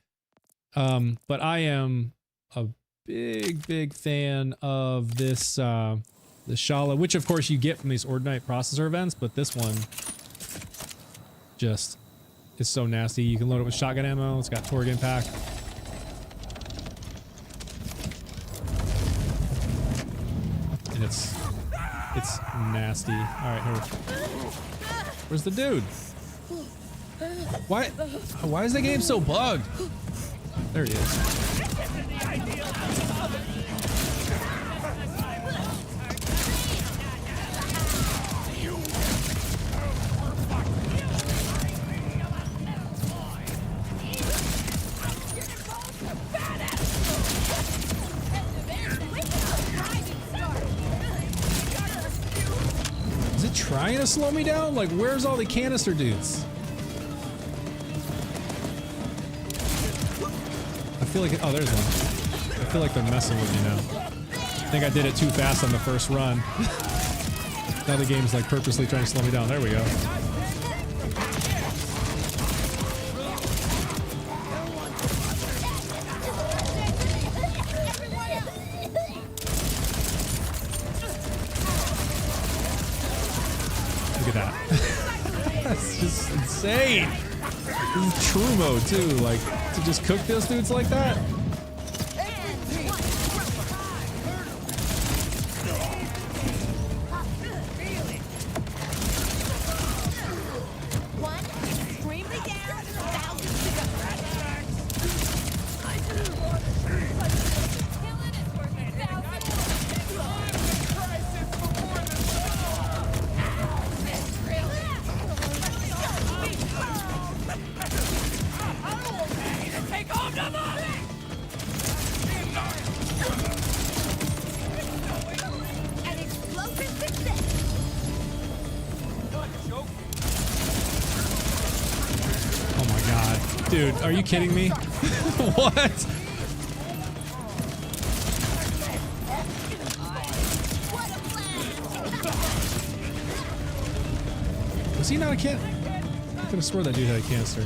But I am a big fan of this the Shala, which of course you get from these Ordinite processor events, but this one just is so nasty. You can load it with shotgun ammo. It's got Torg impact. And it's nasty. All right, here. Where's the dude? Why is the game so bugged? There he is. Is it trying to slow me down? Like, where's all the canister dudes? I feel like, oh, there's one. I feel like they're messing with me now. I think I did it too fast on the first run. Now the game's like purposely trying to slow me down. There we go. Look at that. That's just insane. This is true mode too, like to just cook those dudes like that. Dude, are you kidding me? What? Was he not a can? I could have swore that dude had a canister.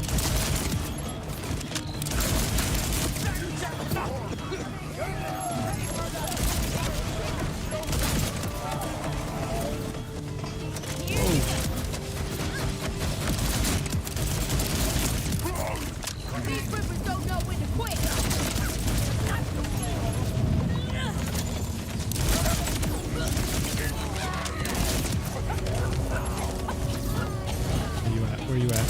Where you at?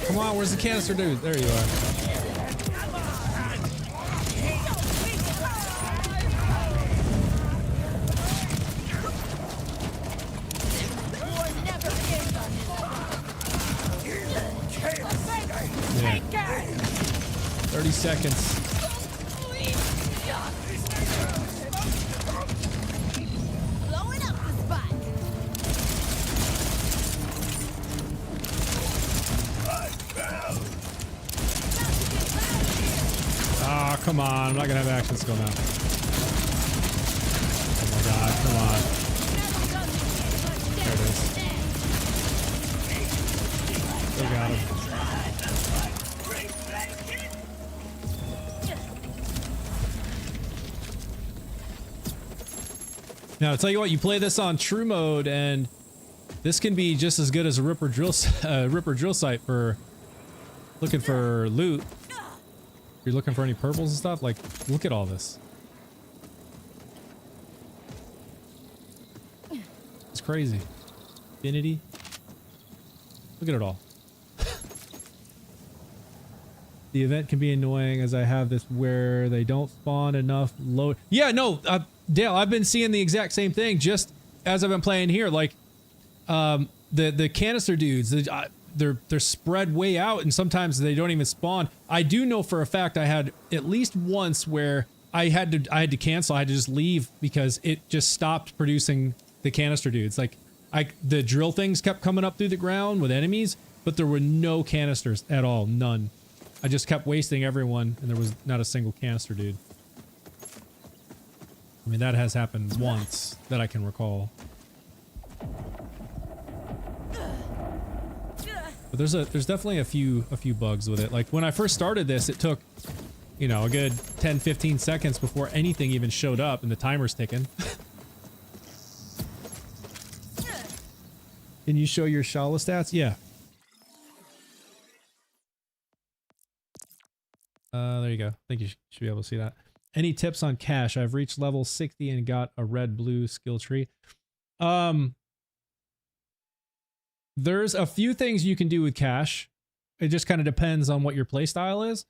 Come on, where's the canister dude? There you are. Yeah. 30 seconds. Come on, I'm not gonna have action skill now. Oh my god, come on. There it is. Still got him. Now, I'll tell you what, you play this on true mode and this can be just as good as a Ripper drill site for looking for loot. If you're looking for any purples and stuff, like, look at all this. It's crazy. Infinity. Look at it all. The event can be annoying as I have this where they don't spawn enough load. Yeah, no, Dale, I've been seeing the exact same thing just as I've been playing here. Like, the canister dudes, they're spread way out, and sometimes they don't even spawn. I do know for a fact I had at least once where I had to cancel. I had to just leave because it just stopped producing the canister dudes. Like the drill things kept coming up through the ground with enemies, but there were no canisters at all, none. I just kept wasting everyone, and there was not a single canister dude. I mean, that has happened once that I can recall. But there's definitely a few bugs with it. Like when I first started this, it took, you know, a good 10-15 seconds before anything even showed up, and the timer's ticking. Can you show your Shala stats? Yeah. There you go. I think you should be able to see that. Any tips on cash? I've reached level 60 and got a red-blue skill tree. There's a few things you can do with cash. It just kind of depends on what your play style is.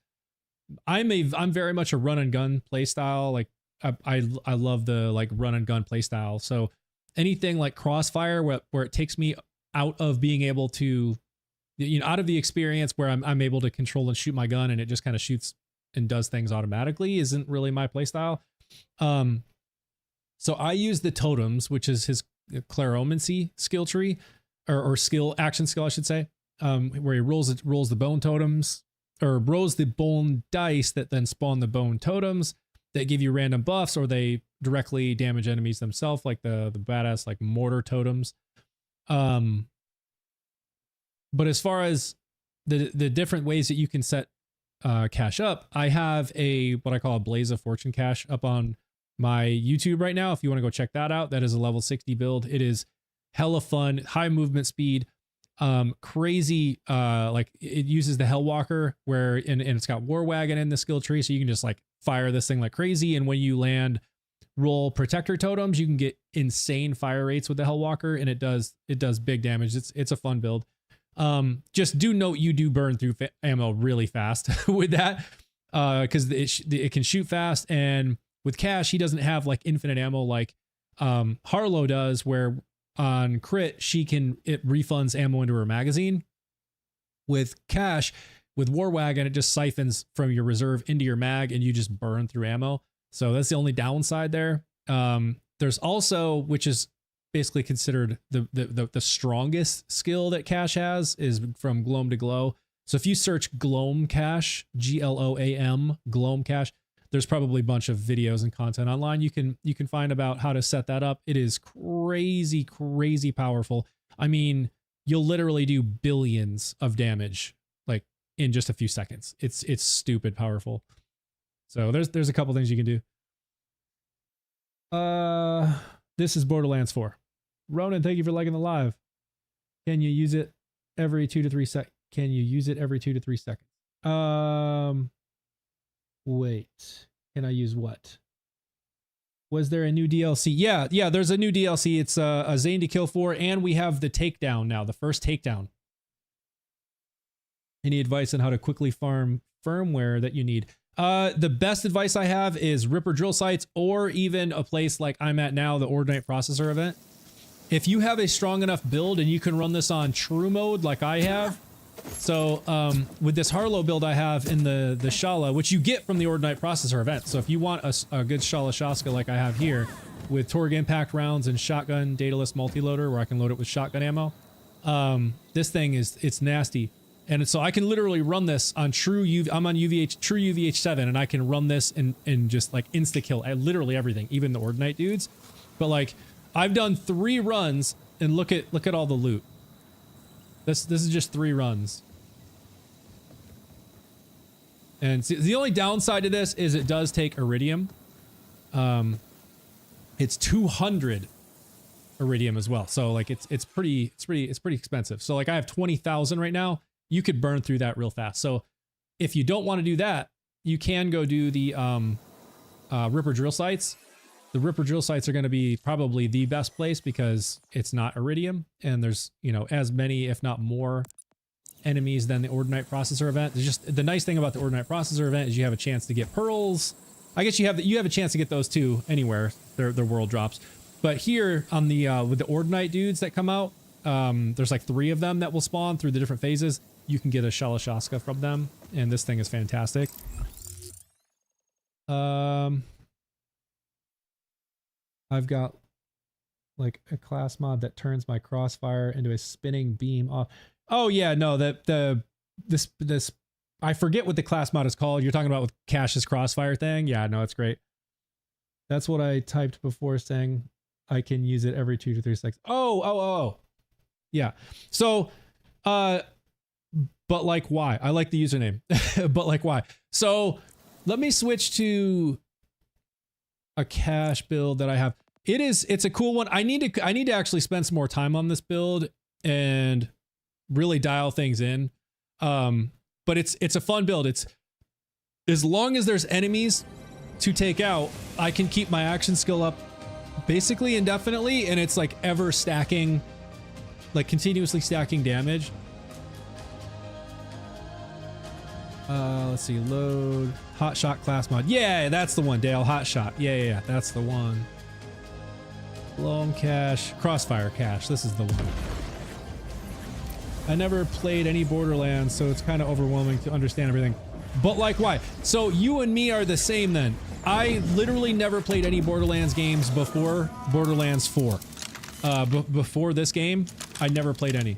I'm very much a run and gun play style. Like I love the like run and gun play style. So anything like Crossfire where it takes me out of being able to, you know, out of the experience where I'm able to control and shoot my gun and it just kind of shoots and does things automatically isn't really my play style. So I use the totems, which is his clairomancy skill tree or action skill, I should say, where he rolls the bone totems or rolls the bone dice that then spawn the bone totems that give you random buffs, or they directly damage enemies themselves, like the badass like mortar totems. But as far as the different ways that you can set cash up, I have what I call a Blaze of Fortune cache up on my YouTube right now. If you want to go check that out, that is a level 60 build. It is hella fun, high movement speed, crazy. Like it uses the Hellwalker and it's got War Wagon in the skill tree, so you can just like fire this thing like crazy. And when you land, roll protector totems, you can get insane fire rates with the Hellwalker, and it does big damage. It's a fun build. Just do note you do burn through ammo really fast with that, because it can shoot fast, and with cash he doesn't have like infinite ammo like Harlowe does, where on crit it refunds ammo into her magazine. With cash, with War Wagon, it just siphons from your reserve into your mag, and you just burn through ammo. So that's the only downside there. There's also, which is basically considered the strongest skill that cash has, is from Gloam to Glow. So if you search Gloam cache, GLOAM, Gloam cache, there's probably a bunch of videos and content online you can find about how to set that up. It is crazy powerful. I mean, you'll literally do billions of damage like in just a few seconds. It's stupid powerful. So there's a couple things you can do. This is Borderlands 4. Ronan, thank you for liking the live. Can you use it every 2 to 3 seconds? Can you use it every 2 to 3 seconds? Wait. Can I use what? Was there a new DLC? Yeah, there's a new DLC. It's a Zane to Kill 4, and we have the takedown now, the first takedown. Any advice on how to quickly farm firmware that you need? The best advice I have is Ripper drill sites, or even a place like I'm at now, the Ordinate Processor event. If you have a strong enough build and you can run this on true mode like I have, so with this Harlowe build I have in the Shala, which you get from the Ordinate Processor event. So if you want a good Shala Shaska like I have here, with Torg impact rounds and shotgun dataless multi-loader where I can load it with shotgun ammo, this thing it's nasty. And so I can literally run this on true UVH7, and I can run this and just like insta kill literally everything, even the Ordinate dudes. But like I've done 3 runs, and look at all the loot. This is just 3 runs. And see, the only downside to this is it does take iridium. It's 200 iridium as well. So like it's pretty expensive. So like I have 20,000 right now. You could burn through that real fast. So if you don't want to do that, you can go do the Ripper drill sites. The Ripper drill sites are going to be probably the best place because it's not iridium, and there's, you know, as many, if not more, enemies than the Ordinate Processor event. There's just the nice thing about the Ordinate Processor event is you have a chance to get pearls. I guess you have a chance to get those too anywhere their world drops. But here on the with the Ordinate dudes that come out, there's like 3 of them that will spawn through the different phases. You can get a Shala from them, and this thing is fantastic. I've got like a class mod that turns my crossfire into a spinning beam off. Oh yeah, no, this I forget what the class mod is called. You're talking about with Cash's crossfire thing? Yeah, no, it's great. That's what I typed before saying I can use it every 2 to 3 seconds. Oh. Yeah. So, but like why? I like the username, but like why? So let me switch to a cache build that I have. It's a cool one. I need to actually spend some more time on this build and really dial things in. But it's a fun build. It's as long as there's enemies to take out, I can keep my action skill up basically indefinitely, and it's like ever stacking, like continuously stacking damage. Let's see, load hot shot class mod. Yeah, that's the one, Dale. Hot shot. Yeah, that's the one. Blown cache, crossfire cache. This is the one. I never played any Borderlands, so it's kind of overwhelming to understand everything. But like, why? So you and me are the same then. I literally never played any Borderlands games before Borderlands 4. Before this game, I never played any.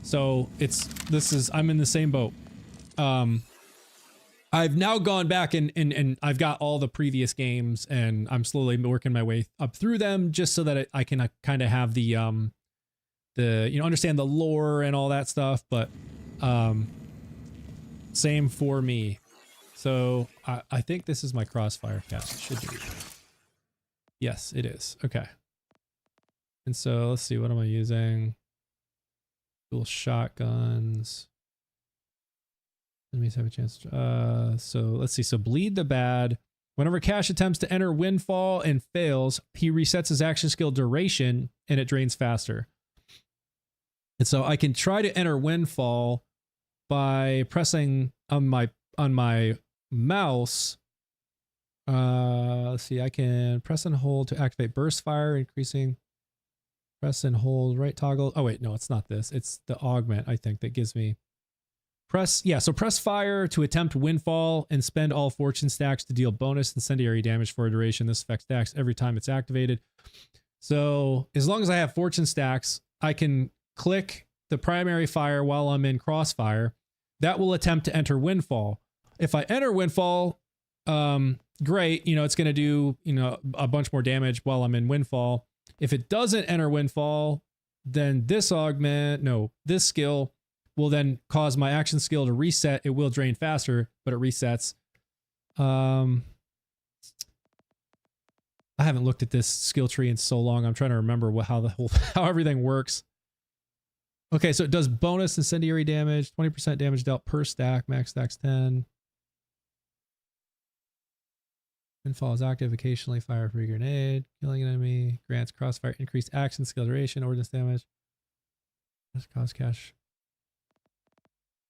So I'm in the same boat. I've now gone back and I've got all the previous games, and I'm slowly working my way up through them just so that I can kind of have the understand the lore and all that stuff. But same for me. So I think this is my crossfire cast. It should be. Yes, it is. Okay. And so let's see, what am I using? Dual shotguns. Enemies have a chance. So let's see. So bleed the bad. Whenever Cash attempts to enter Windfall and fails, he resets his action skill duration and it drains faster. And so I can try to enter Windfall by pressing on my mouse. Let's see. I can press and hold to activate burst fire, increasing. Press and hold right toggle. Oh wait, no, it's not this. It's the augment, I think, that gives me. So press fire to attempt Windfall and spend all fortune stacks to deal bonus incendiary damage for a duration. This effect stacks every time it's activated. So as long as I have fortune stacks, I can click the primary fire while I'm in crossfire. That will attempt to enter Windfall. If I enter Windfall, great, it's going to do, a bunch more damage while I'm in Windfall. If it doesn't enter Windfall, then this skill will then cause my action skill to reset. It will drain faster, but it resets. I haven't looked at this skill tree in so long. I'm trying to remember how everything works. Okay, so it does bonus incendiary damage, 20% damage dealt per stack, max stacks 10. Windfall is active, occasionally fire a free grenade, killing an enemy, grants crossfire, increased action skill duration, ordnance damage. Let's cause cash.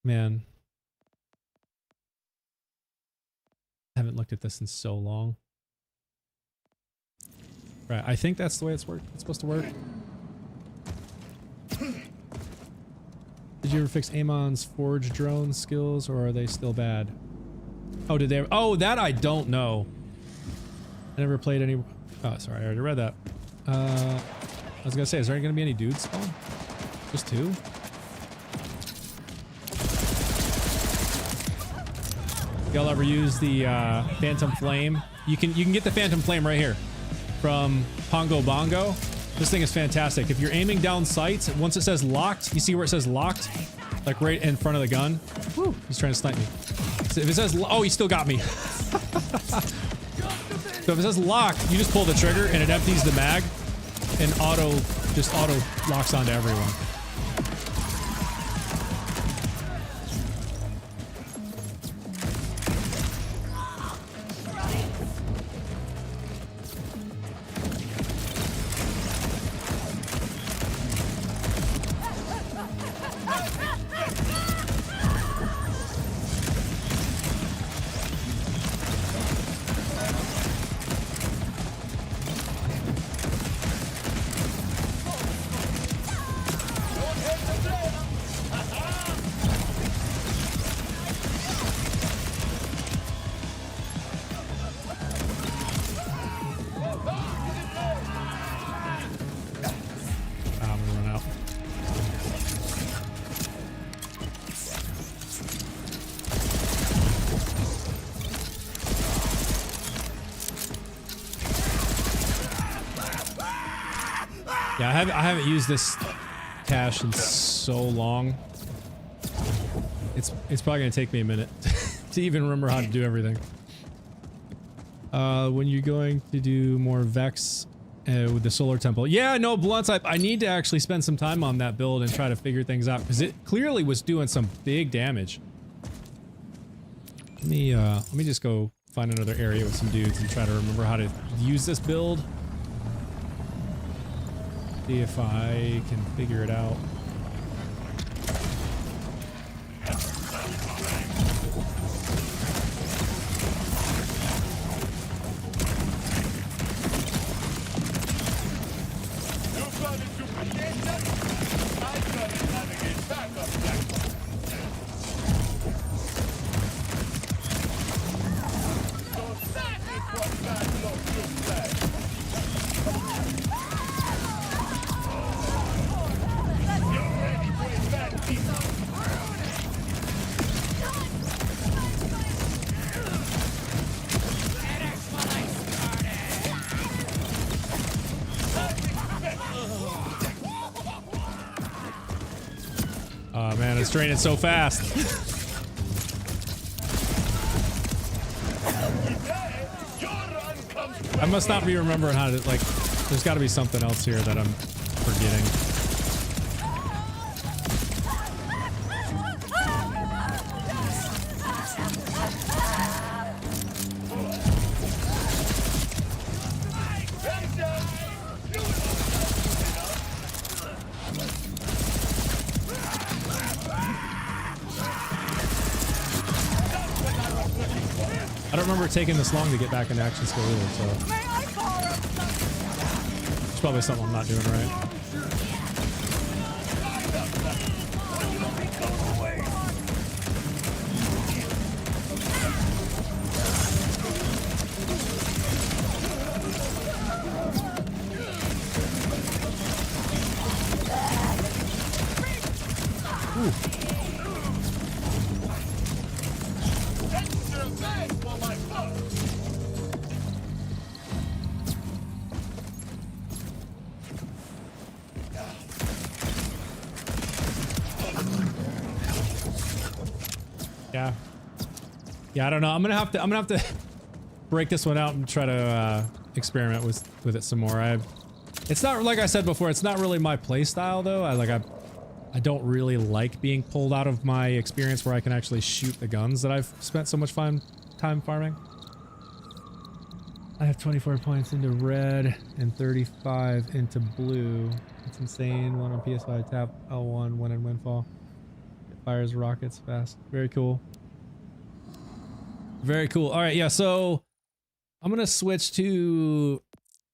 Man. I haven't looked at this in so long. Right, I think that's the way it's supposed to work. Did you ever fix Amon's Forge drone skills, or are they still bad? Oh, did they? Oh, that I don't know. I never played any. Oh, sorry, I already read that. I was gonna say, is there gonna be any dudes spawn? Just 2? Y'all ever use the Phantom Flame? You can get the Phantom Flame right here from Pongo Bongo. This thing is fantastic. If you're aiming down sights, once it says locked, you see where it says locked? Like right in front of the gun. Woo, he's trying to snipe me. So if it says, oh, he still got me. So if it says locked, you just pull the trigger and it empties the mag and auto locks onto everyone. Yeah, I haven't used this cache in so long. It's probably gonna take me a minute to even remember how to do everything. When you're going to do more Vex with the Solar Temple. Yeah, no, Blunts, I need to actually spend some time on that build and try to figure things out, because it clearly was doing some big damage. Let me just go find another area with some dudes and try to remember how to use this build. See if I can figure it out. Oh man, it's draining so fast. I must not be remembering how to, like, there's got to be something else here that I'm forgetting. I don't remember taking this long to get back into action skill either, so it's probably something I'm not doing right. Yeah, I don't know. I'm gonna have to break this one out and try to experiment with it some more. It's not, like I said before, it's not really my play style though. I don't really like being pulled out of my experience where I can actually shoot the guns that I've spent so much time farming. I have 24 points into red and 35 into blue. It's insane. One on PS5, tap L1, one in Windfall. It fires rockets fast. Very cool. Very cool. All right, yeah, so I'm gonna switch to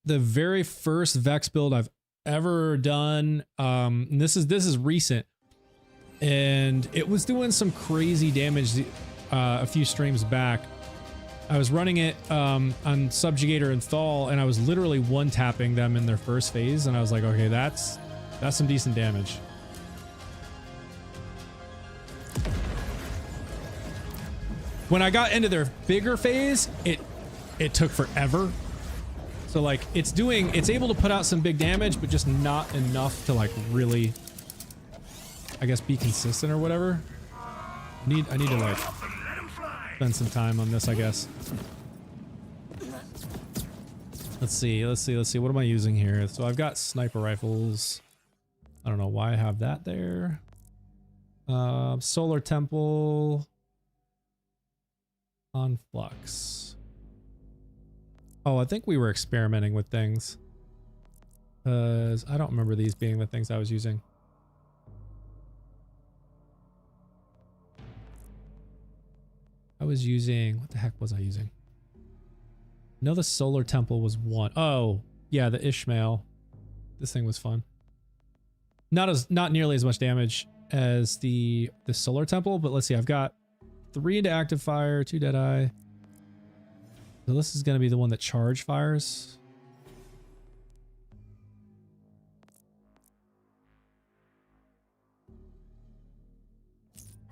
the very first Vex build I've ever done. And this is recent, and it was doing some crazy damage a few streams back. I was running it on Subjugator and Thal, and I was literally one-tapping them in their first phase, and I was like, okay, that's some decent damage. When I got into their bigger phase, it took forever. So like it's able to put out some big damage, but just not enough to like really, I guess, be consistent or whatever. I need to like spend some time on this, I guess. Let's see. What am I using here? So I've got sniper rifles. I don't know why I have that there. Solar Temple. On Flux. Oh, I think we were experimenting with things. Because I don't remember these being the things I was using. I was using... What the heck was I using? I know the Solar Temple was one. Oh, yeah, the Ishmael. This thing was fun. Not nearly as much damage as the Solar Temple, but let's see. I've got 3 into active fire, 2 Deadeye. So this is going to be the one that charge fires.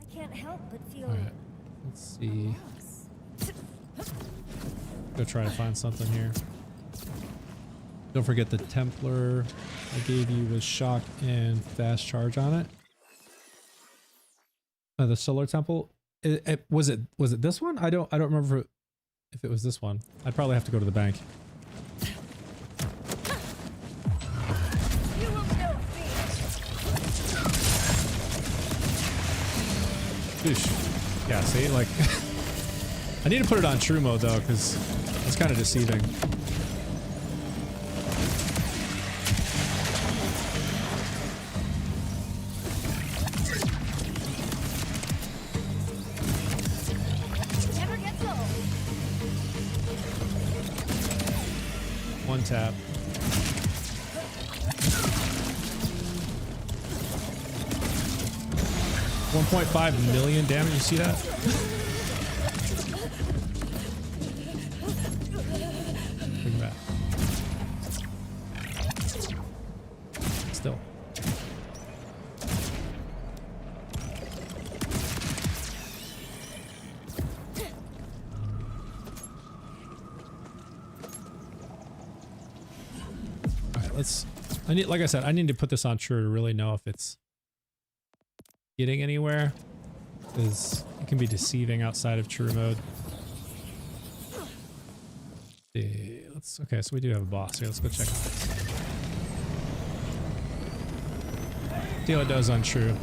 I can't help but feel. All right, let's see. Go try to find something here. Don't forget the Templar I gave you with shock and fast charge on it. The Solar Temple. Was it this one? I don't remember if it was this one. I'd probably have to go to the bank. Oosh. Yeah, see, like I need to put it on true mode though, because it's kind of deceiving. One tap. 1.5 million damage, you see that? Look at that. Still. Alright, like I said, I need to put this on true to really know if it's getting anywhere, because it can be deceiving outside of true mode. Okay, so we do have a boss here. Let's go check out this. See how it does on true.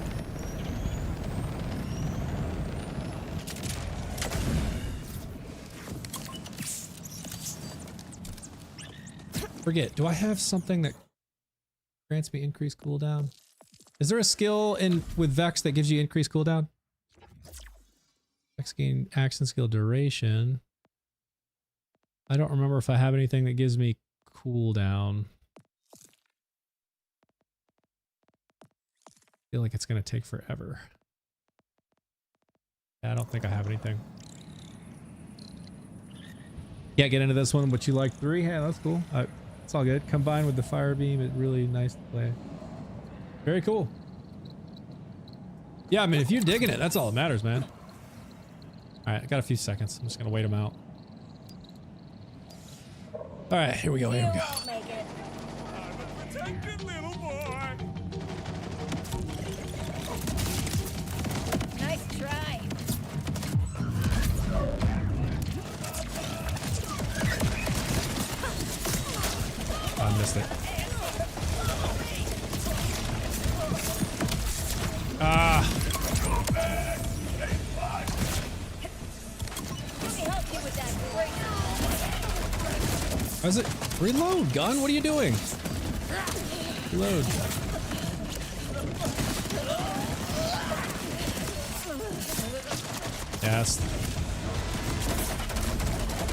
Forget, do I have something that grants me increased cooldown? Is there a skill with Vex that gives you increased cooldown? Vex gain action skill duration. I don't remember if I have anything that gives me cooldown. I feel like it's going to take forever. Yeah, I don't think I have anything. Can't get into this one, but you like 3? Yeah, that's cool. It's all good. Combined with the fire beam, it's really nice to play. Very cool. Yeah, I mean, if you're digging it, that's all that matters, man. Alright, I got a few seconds. I'm just gonna wait them out. Alright, here we go, here we go. Nice try. I missed it. Ah. How's it? Reload, gun? What are you doing? Reload. Yes.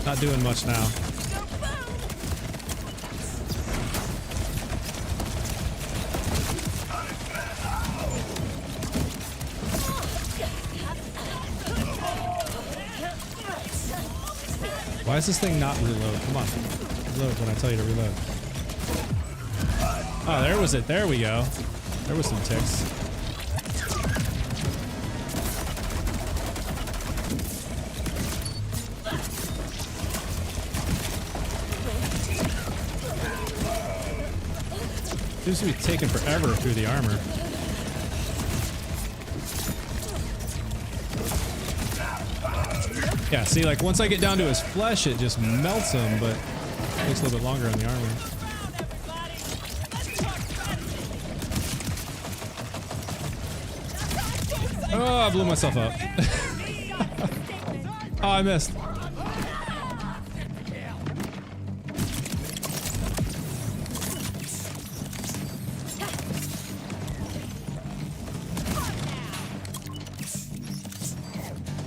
Not doing much now. Why is this thing not reload? Come on. Reload when I tell you to reload. Oh, there was it. There we go. There was some ticks. Seems to be taking forever through the armor. Yeah, see, like once I get down to his flesh, it just melts him, but it takes a little bit longer on the armor. Oh, I blew myself up. Oh, I missed.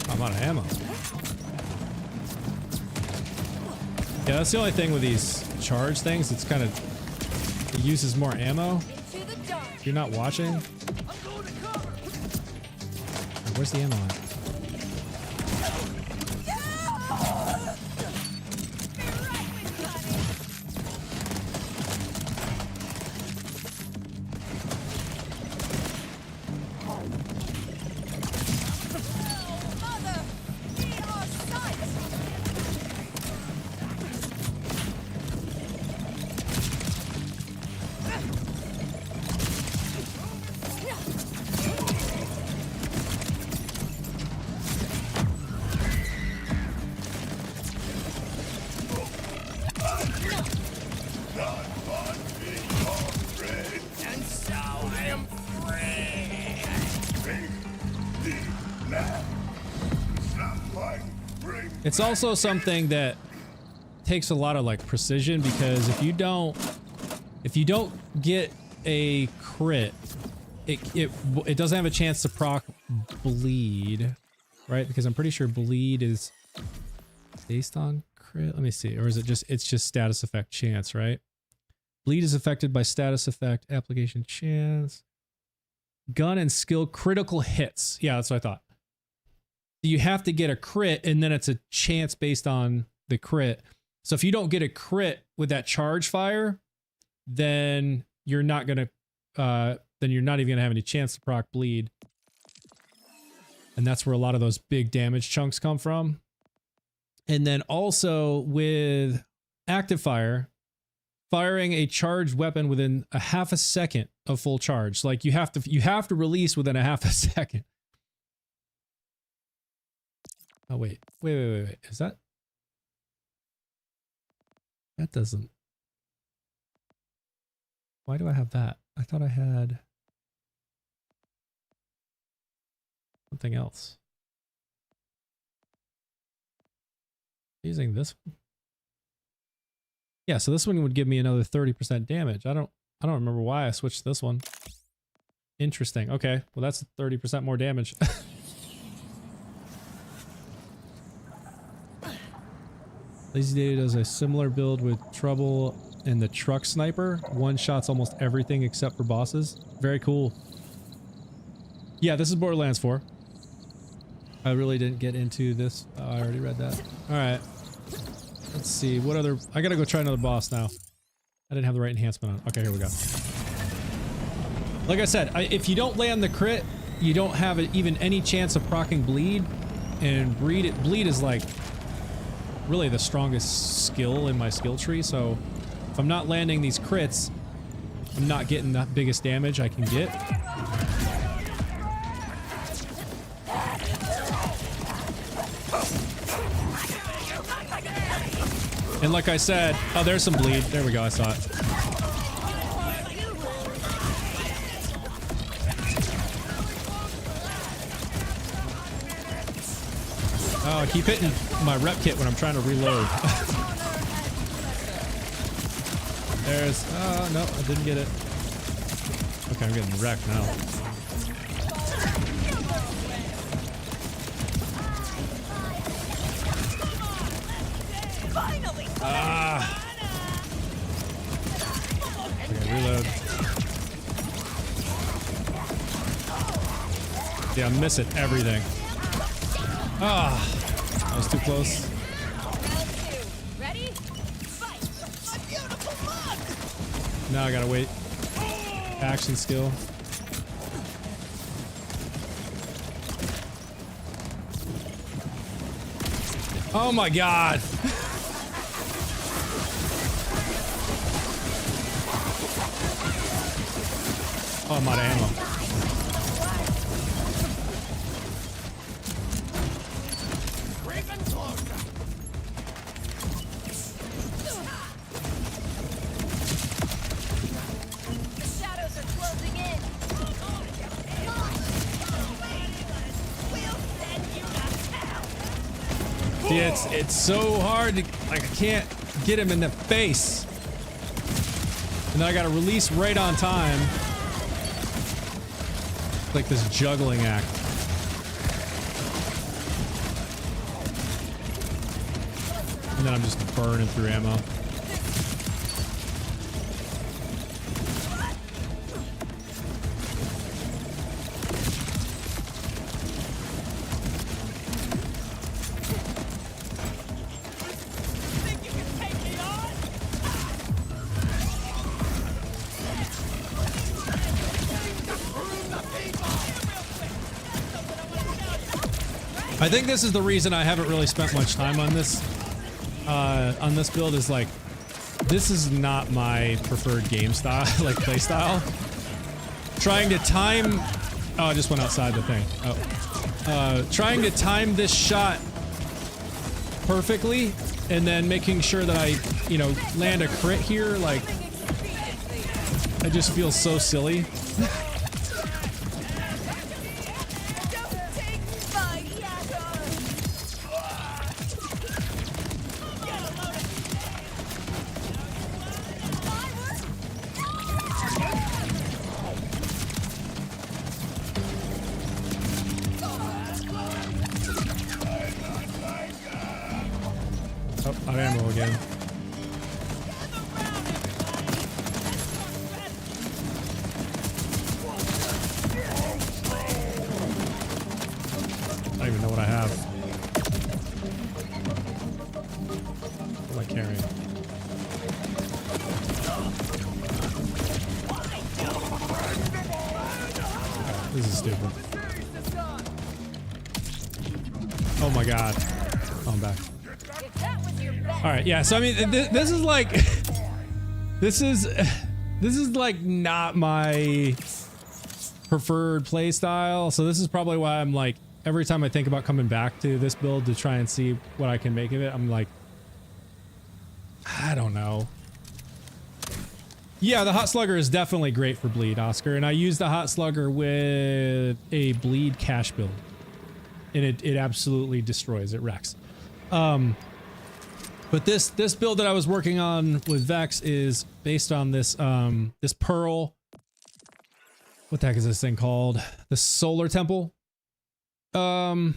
I'm out of ammo. Yeah, that's the only thing with these charge things. It's kind of, it uses more ammo. If you're not watching. Where's the ammo at? It's also something that takes a lot of like precision, because if you don't get a crit, it doesn't have a chance to proc bleed, right? Because I'm pretty sure bleed is based on crit. Let me see. Or is it just, it's just status effect chance, right? Bleed is affected by status effect, application chance, gun and skill critical hits. Yeah, that's what I thought. You have to get a crit, and then it's a chance based on the crit. So if you don't get a crit with that charge fire, then you're not gonna, then you're not even gonna have any chance to proc bleed. And that's where a lot of those big damage chunks come from. And then also with active fire, firing a charged weapon within a half a second of full charge. Like you have to release within a half a second. Oh wait. Is that? That doesn't. Why do I have that? I thought I had something else. Using this one. Yeah, so this one would give me another 30% damage. I don't remember why I switched this one. Interesting. Okay, well that's 30% more damage. Lazy Data does a similar build with Trouble and the Truck Sniper. One shots almost everything except for bosses. Very cool. Yeah, this is Borderlands 4. I really didn't get into this. Oh, I already read that. Alright. Let's see. What other... I gotta go try another boss now. I didn't have the right enhancement on. Okay, here we go. Like I said, if you don't land the crit, you don't have even any chance of proccing bleed. And bleed is like... really the strongest skill in my skill tree, so if I'm not landing these crits, I'm not getting the biggest damage I can get. And like I said, oh, there's some bleed. There we go, I saw it. Oh, I keep hitting my rep kit when I'm trying to reload. There's... oh, no, I didn't get it. Okay, I'm getting wrecked now. Ah! Okay, reload. Yeah, I'm missing everything. Ah! That was too close. Ready? Fight! A beautiful look! Now I gotta wait. Action skill. Oh my god! Oh, I'm out of ammo. See, it's so hard to, like, I can't get him in the face. And then I gotta release right on time. Like this juggling act. And then I'm just burning through ammo. I think this is the reason I haven't really spent much time on this build, is like, this is not my preferred game style, like play style. Trying to time, oh, I just went outside the thing. Oh, trying to time this shot perfectly, and then making sure that I, you know, land a crit here, like, I just feel so silly. Out of ammo again. I don't even know what I have. What am I carrying? This is stupid. Oh my god. Oh, I'm back. Alright, yeah, so I mean, this is like... This is like not my preferred play style, so this is probably why I'm like, every time I think about coming back to this build to try and see what I can make of it, I'm like, I don't know. Yeah, the Hot Slugger is definitely great for bleed, Oscar, and I use the Hot Slugger with a bleed cash build, and it absolutely destroys, it wrecks. But this build that I was working on with Vex is based on this this Pearl. What the heck is this thing called? The Solar Temple. And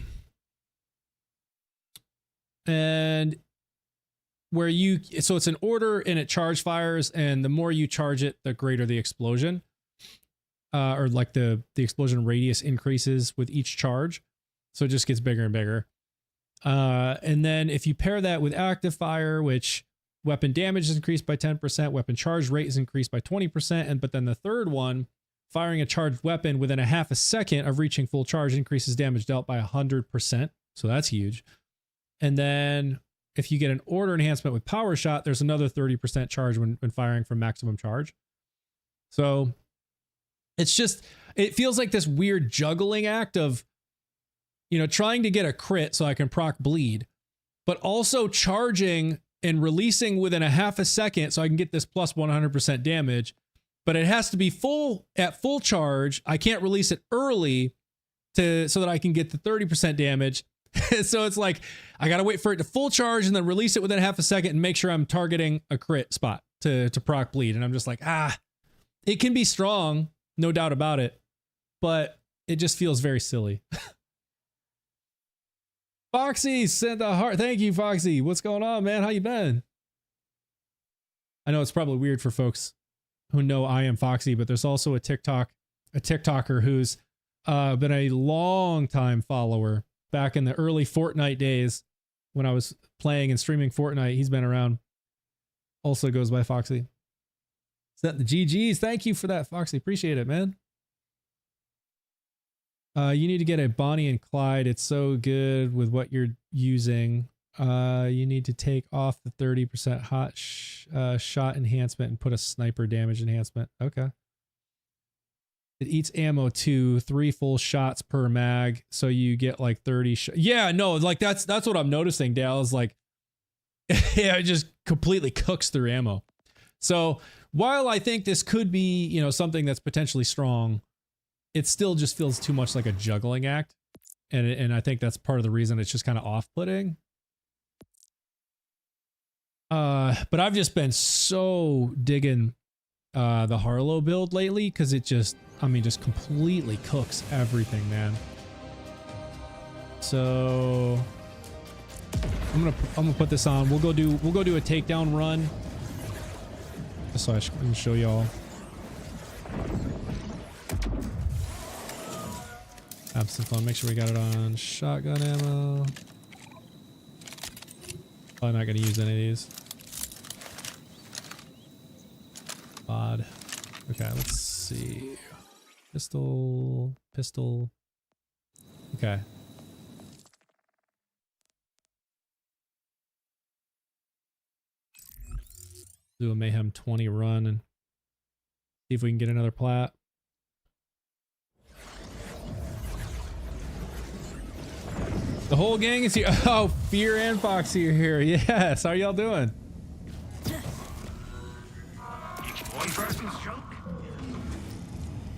where you, so it's an order and it charge fires, and the more you charge it, the greater the explosion. Or like the explosion radius increases with each charge. So it just gets bigger and bigger. And then if you pair that with active fire, which weapon damage is increased by 10%, weapon charge rate is increased by 20%, but then the third one, firing a charged weapon within a half a second of reaching full charge increases damage dealt by 100%. So that's huge. And then if you get an order enhancement with power shot, there's another 30% charge when firing from maximum charge. So it's just, it feels like this weird juggling act of, you know, trying to get a crit so I can proc bleed, but also charging and releasing within a half a second so I can get this plus 100% damage. But it has to be at full charge. I can't release it early so that I can get the 30% damage. So it's like, I got to wait for it to full charge and then release it within half a second and make sure I'm targeting a crit spot to proc bleed. And I'm just like, it can be strong, no doubt about it, but it just feels very silly. Foxy sent a heart. Thank you, Foxy. What's going on, man? How you been? I know it's probably weird for folks who know I am Foxy, but there's also a TikToker who's been a long time follower back in the early Fortnite days when I was playing and streaming Fortnite. He's been around. Also goes by Foxy. Sent the GGs. Thank you for that, Foxy. Appreciate it, man. You need to get a Bonnie and Clyde. It's so good with what you're using. You need to take off the 30% hot shot enhancement and put a sniper damage enhancement. Okay. It eats ammo too, 3 full shots per mag, so you get like 30. Yeah, no, like that's what I'm noticing, Dale. Is like, yeah, it just completely cooks through ammo. So while I think this could be, you know, something that's potentially strong, it still just feels too much like a juggling act, and I think that's part of the reason it's just kind of off-putting. But I've just been so digging the Harlowe build lately because it just, I mean, just completely cooks everything, man. So I'm gonna put this on. We'll go do a takedown run. Just so I can show y'all. Have some fun. Make sure we got it on shotgun ammo. Probably not gonna use any of these. Odd. Okay, let's see. Pistol. Okay. Do a Mayhem 20 run and see if we can get another plat. The whole gang is here. Oh, Fear and Foxy are here. Yes. How are y'all doing? One person's junk.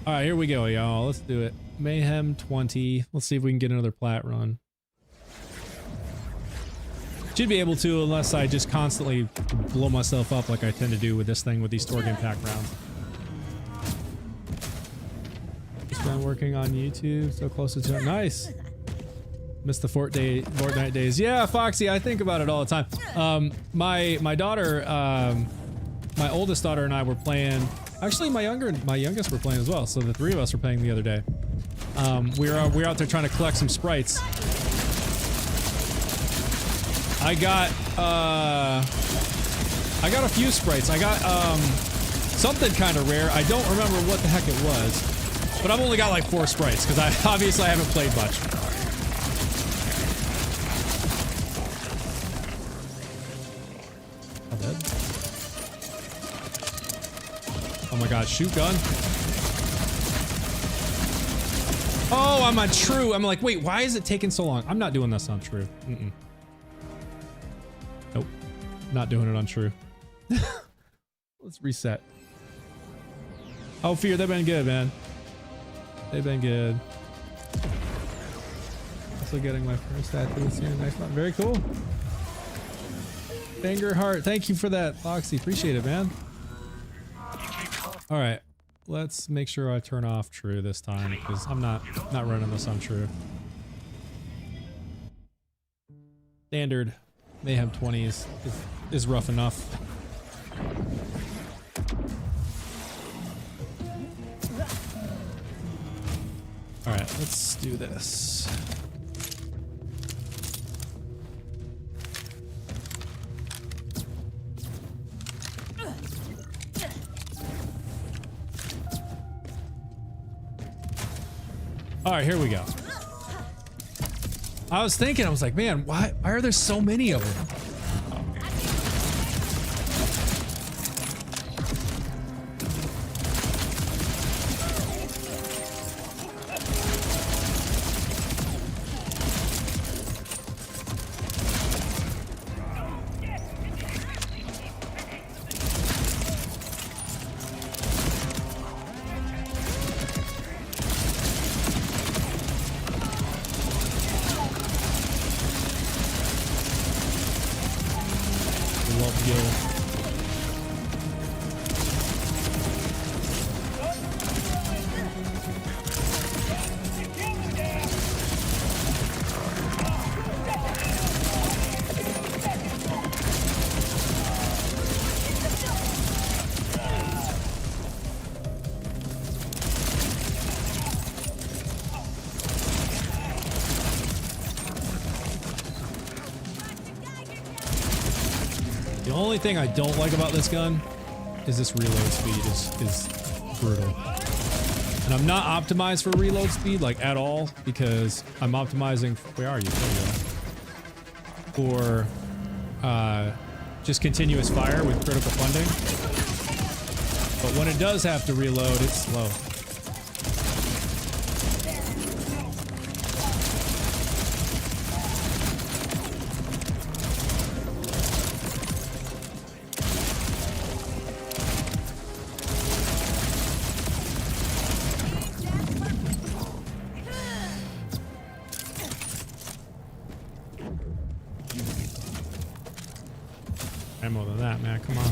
All right, here we go, y'all. Let's do it. Mayhem 20. Let's see if we can get another plat run. Should be able to, unless I just constantly blow myself up like I tend to do with this thing with these Torg Impact rounds. Just been working on YouTube, so close to jump. Nice. Missed the Fortnite days. Yeah, Foxy, I think about it all the time. My daughter, my oldest daughter and I were playing. Actually, my youngest were playing as well. So the three of us were playing the other day. We were out there trying to collect some sprites. I got a few sprites. I got something kind of rare. I don't remember what the heck it was, but I've only got like 4 sprites because I obviously haven't played much. I'm dead. Oh my god, shoot gun. Oh, I'm on true. I'm like, wait, why is it taking so long? I'm not doing this on true. Nope. Not doing it on true. Let's reset. Oh, Fear, they've been good, man. They've been good. Also getting my first tattoo this year. Nice one. Very cool. Banger heart. Thank you for that, Foxy. Appreciate it, man. All right. Let's make sure I turn off true this time because I'm not running this on true. Standard Mayhem 20 is rough enough. All right, let's do this. All right, here we go. I was thinking, I was like, man, why are there so many of them? The only thing I don't like about this gun is this reload speed is brutal. And I'm not optimized for reload speed like at all because I'm optimizing, where are you? There you go. For just continuous fire with critical funding. But when it does have to reload, it's slow. Ammo than that, man. Come on.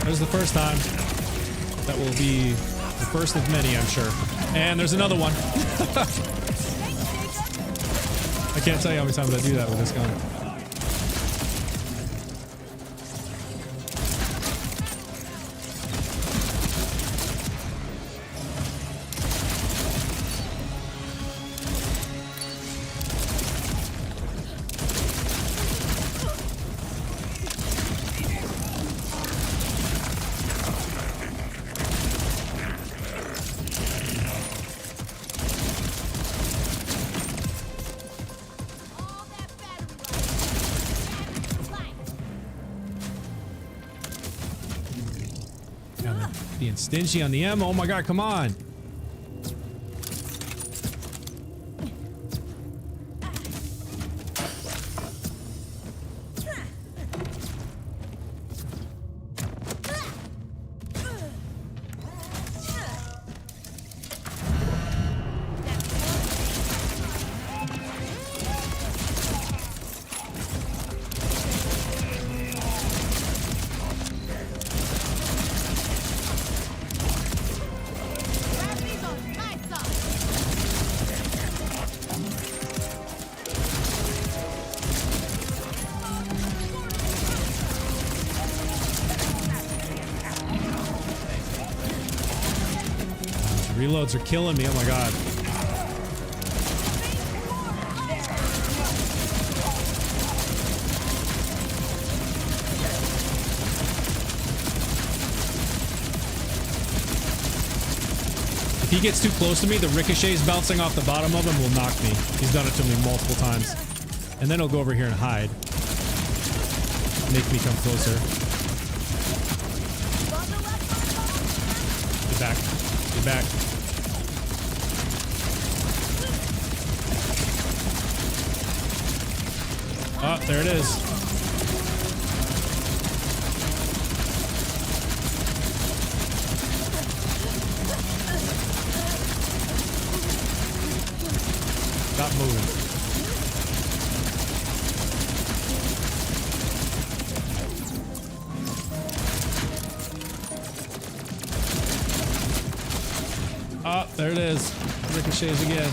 There's the first time. That will be the first of many, I'm sure. And there's another one. I can't tell you how many times I do that with this gun. Being stingy on the ammo. Oh my god, come on. Reloads are killing me. Oh my god. If he gets too close to me, the ricochets bouncing off the bottom of him will knock me. He's done it to me multiple times. And then he'll go over here and hide. Make me come closer. Get back. Get back. Oh, there it is. Stop moving. Oh, there it is. Ricochets again.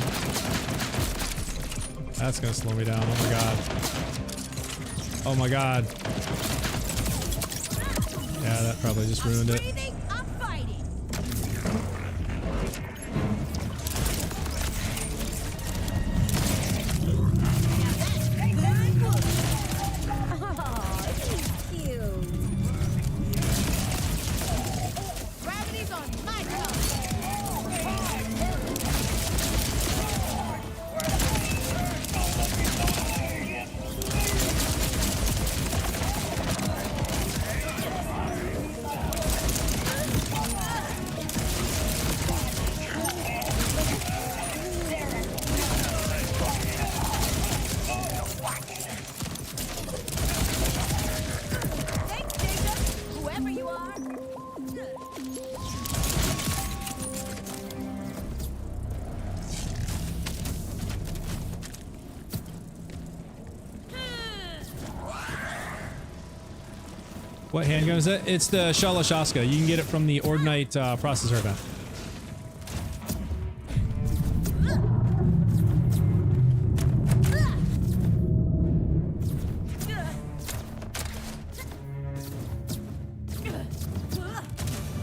That's gonna slow me down. Oh my god. Oh my god. Yeah, that probably just ruined it. What handgun is it? It's the Shala Shaska. You can get it from the Ordnite processor event.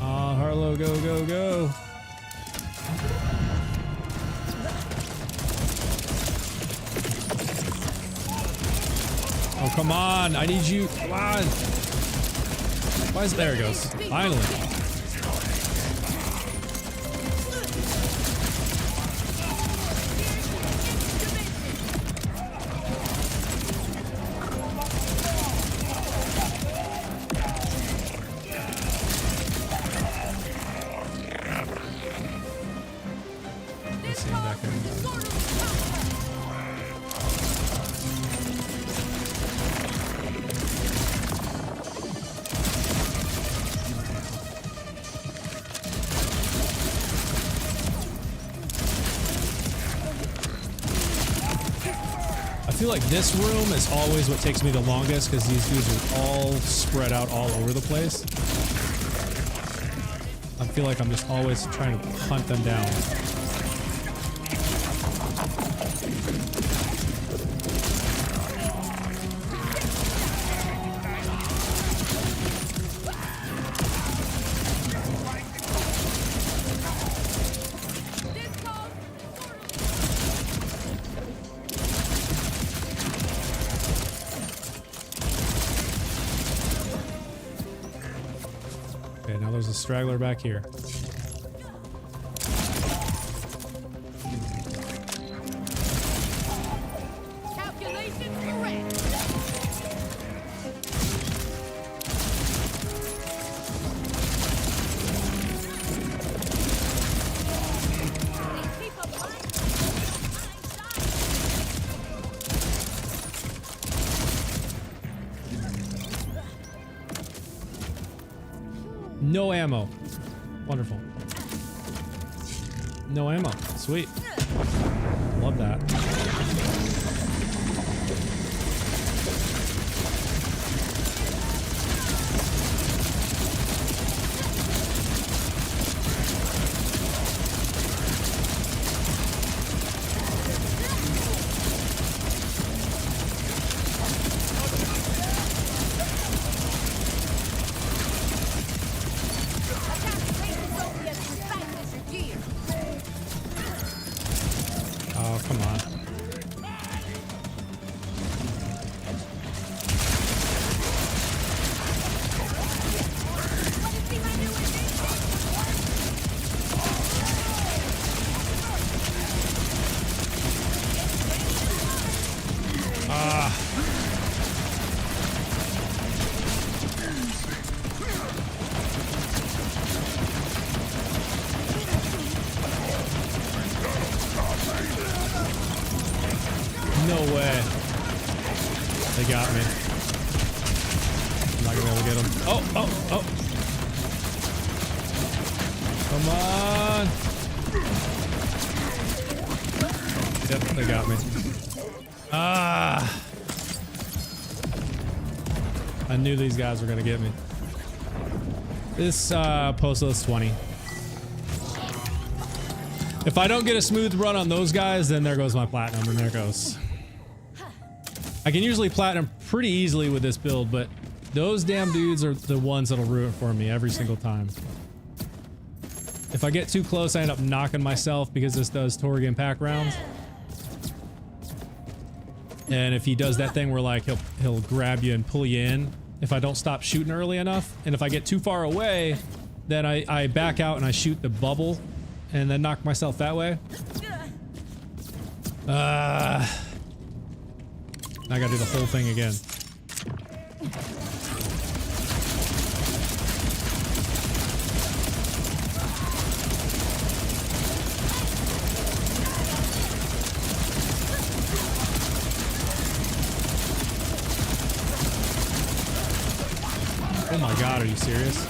Harlowe, go, go, go. Oh, come on. I need you. Come on. Why is there it goes? Finally. Let's see him back here. I feel like this room is always what takes me the longest because these dudes are all spread out all over the place. I feel like I'm just always trying to hunt them down. Okay, now there's a straggler back here. Calculations correct. Keep up line. No ammo. Wonderful. No ammo. Sweet. Love that. come on. No way. They got me. I'm not gonna be able to get them. Oh, oh, oh. Come on. Yep, they got me. Ah. I knew these guys were gonna get me. This post list 20. If I don't get a smooth run on those guys, then there goes my platinum, and there goes. I can usually platinum pretty easily with this build, but those damn dudes are the ones that'll ruin it for me every single time. If I get too close, I end up knocking myself because this does Torg impact rounds. And if he does that thing where like he'll grab you and pull you in if I don't stop shooting early enough, and if I get too far away, then I back out and I shoot the bubble and then knock myself that way. I gotta do the whole thing again. Oh my god, are you serious?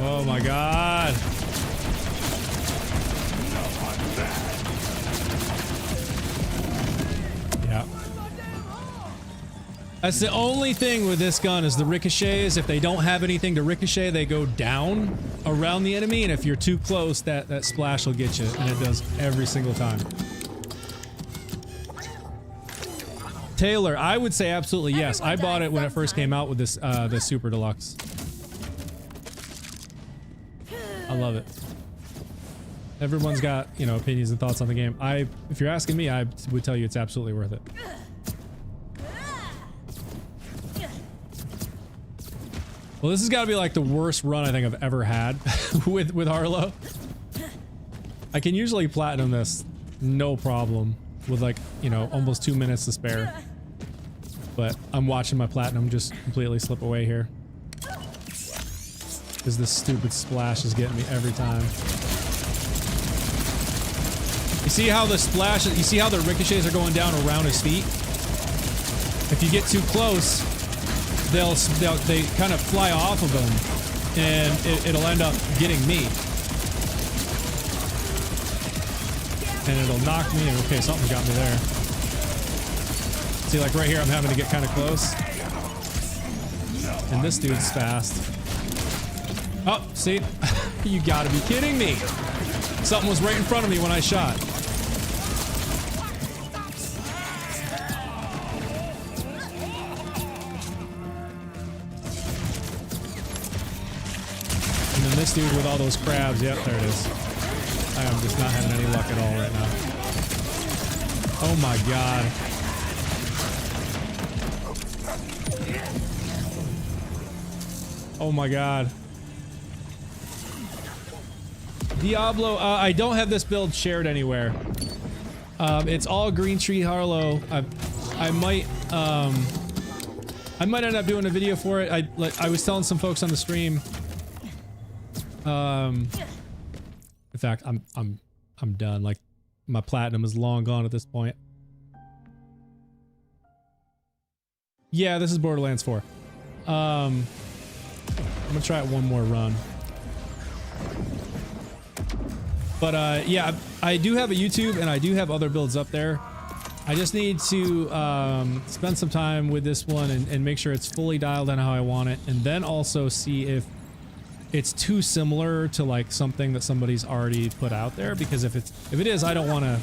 Oh my god. Yeah. That's the only thing with this gun is the ricochets. If they don't have anything to ricochet, they go down around the enemy, and if you're too close, that splash will get you, and it does every single time. Taylor, I would say absolutely yes. I bought it when it first came out with this the Super Deluxe. I love it. Everyone's got, you know, opinions and thoughts on the game. If you're asking me, I would tell you it's absolutely worth it. Well, this has got to be like the worst run I think I've ever had with Harlowe. I can usually platinum this no problem with like, you know, almost 2 minutes to spare. But I'm watching my platinum just completely slip away here. Because this stupid splash is getting me every time. You see how the splash, you see how the ricochets are going down around his feet? If you get too close, they kind of fly off of him, and it'll end up getting me. And it'll knock me, and okay, something got me there. See, like right here, I'm having to get kind of close. And this dude's fast. Oh, see? You gotta be kidding me. Something was right in front of me when I shot. And then this dude with all those crabs. Yep, there it is. I am just not having any luck at all right now. Oh my god. Oh my god. Diablo, I don't have this build shared anywhere. It's all Green Tree Harlowe. I might end up doing a video for it. I was telling some folks on the stream. In fact, I'm done. Like, my platinum is long gone at this point. Yeah, this is Borderlands 4. I'm gonna try it one more run. But yeah, I do have a YouTube and I do have other builds up there. I just need to spend some time with this one and make sure it's fully dialed in how I want it, and then also see if it's too similar to like something that somebody's already put out there, because if it is, I don't want to,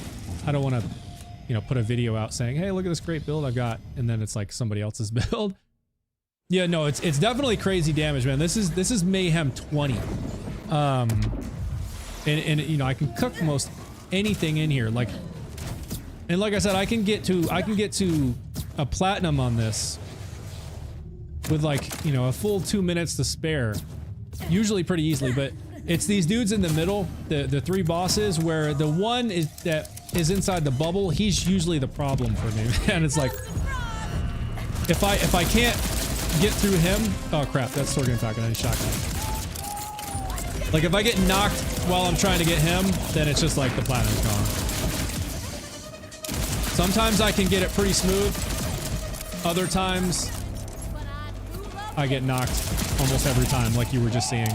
you know, put a video out saying, hey, look at this great build I've got, and then it's like somebody else's build. Yeah, no, it's definitely crazy damage, man. This is Mayhem 20. And you know, I can cook most anything in here, like, and like I said, I can get to a platinum on this with like, you know, a full 2 minutes to spare, usually pretty easily. But it's these dudes in the middle, the three bosses, where the one that is inside the bubble, he's usually the problem for me. And it's like, if I can't get through him, oh crap, that's sword gun talking, I need shotgun. Like if I get knocked while I'm trying to get him, then it's just like the platinum's gone. Sometimes I can get it pretty smooth. Other times I get knocked almost every time, like you were just seeing.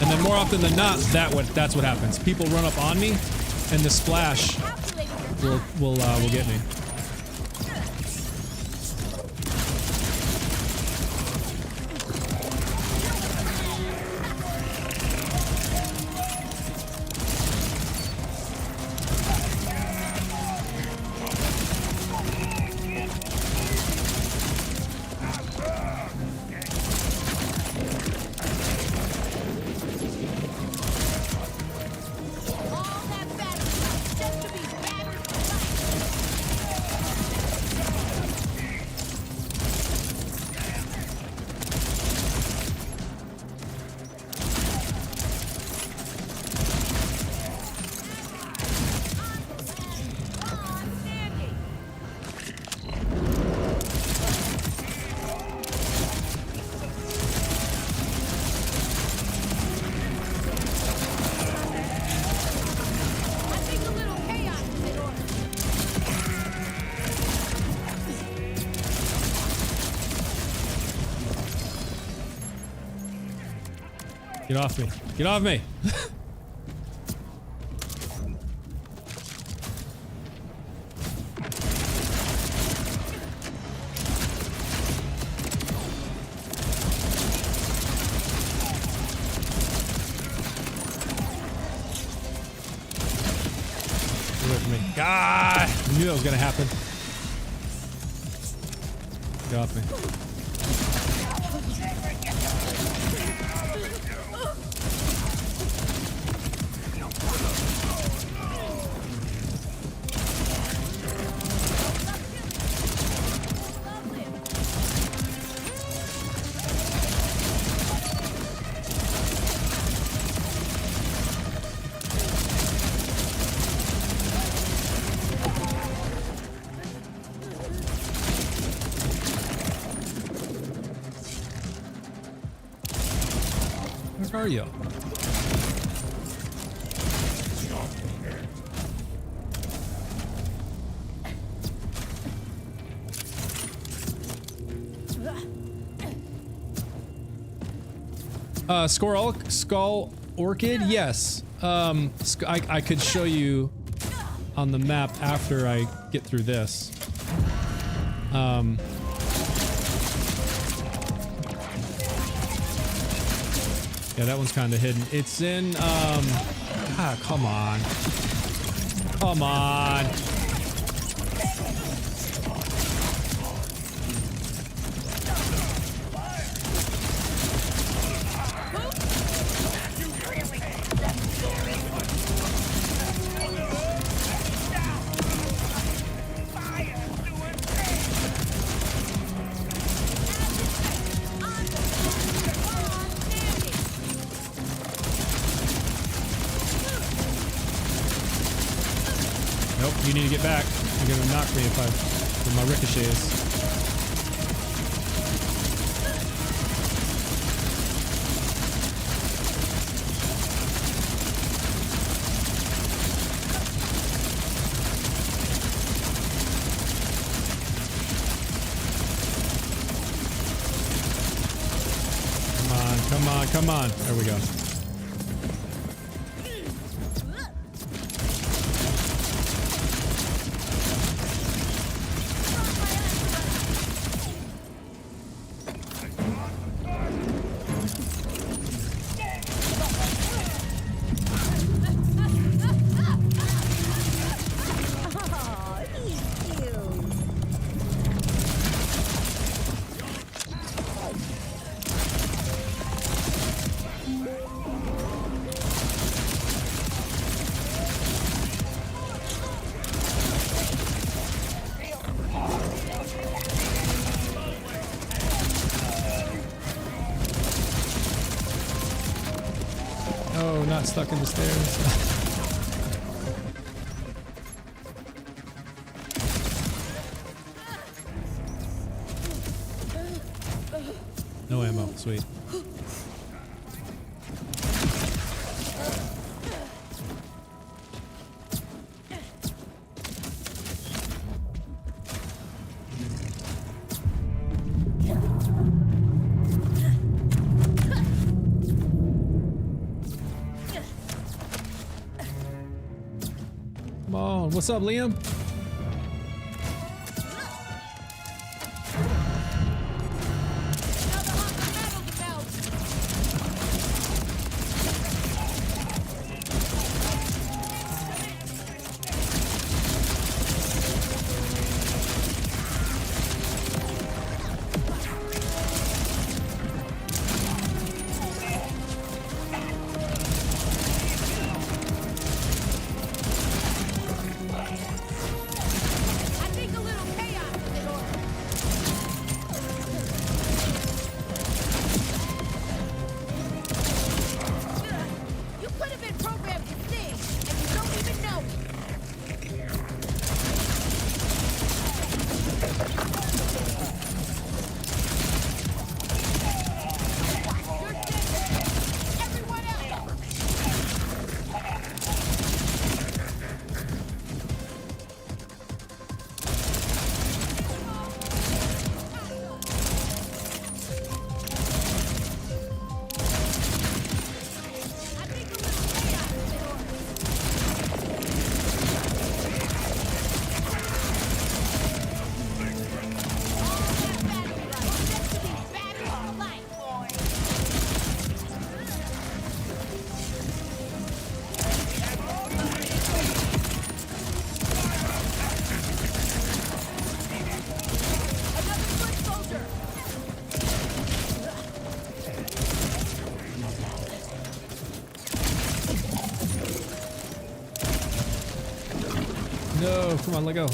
And then more often than not, that's what happens. People run up on me, and the splash will get me. Get off me. Get off me. Get away from me. God! I knew that was gonna happen. Get off me. Where are you? Skull Orchid? Yes. I could show you on the map after I get through this. Yeah, that one's kind of hidden. It's in, come on. Come on. You need to get back. You're gonna knock me if my ricochet is. Come on. There we go. got stuck in the stairs. No ammo, sweet. Come on, what's up, Liam? No, come on, let go.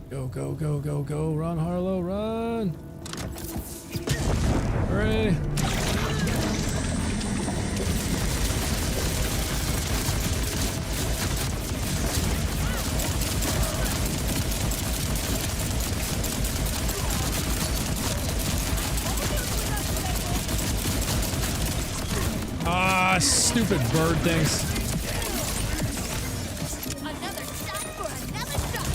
Go, go, go, go, go. Run, Harlowe, run. Hooray. Ah, stupid bird things. Another shot for another shot.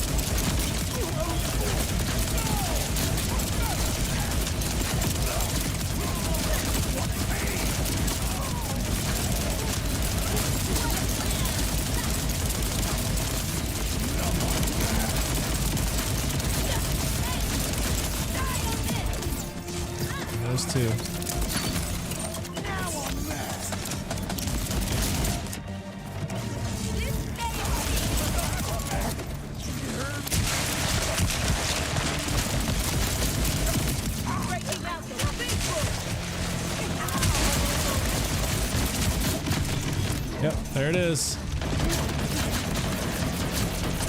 Those two. Yep, there it is.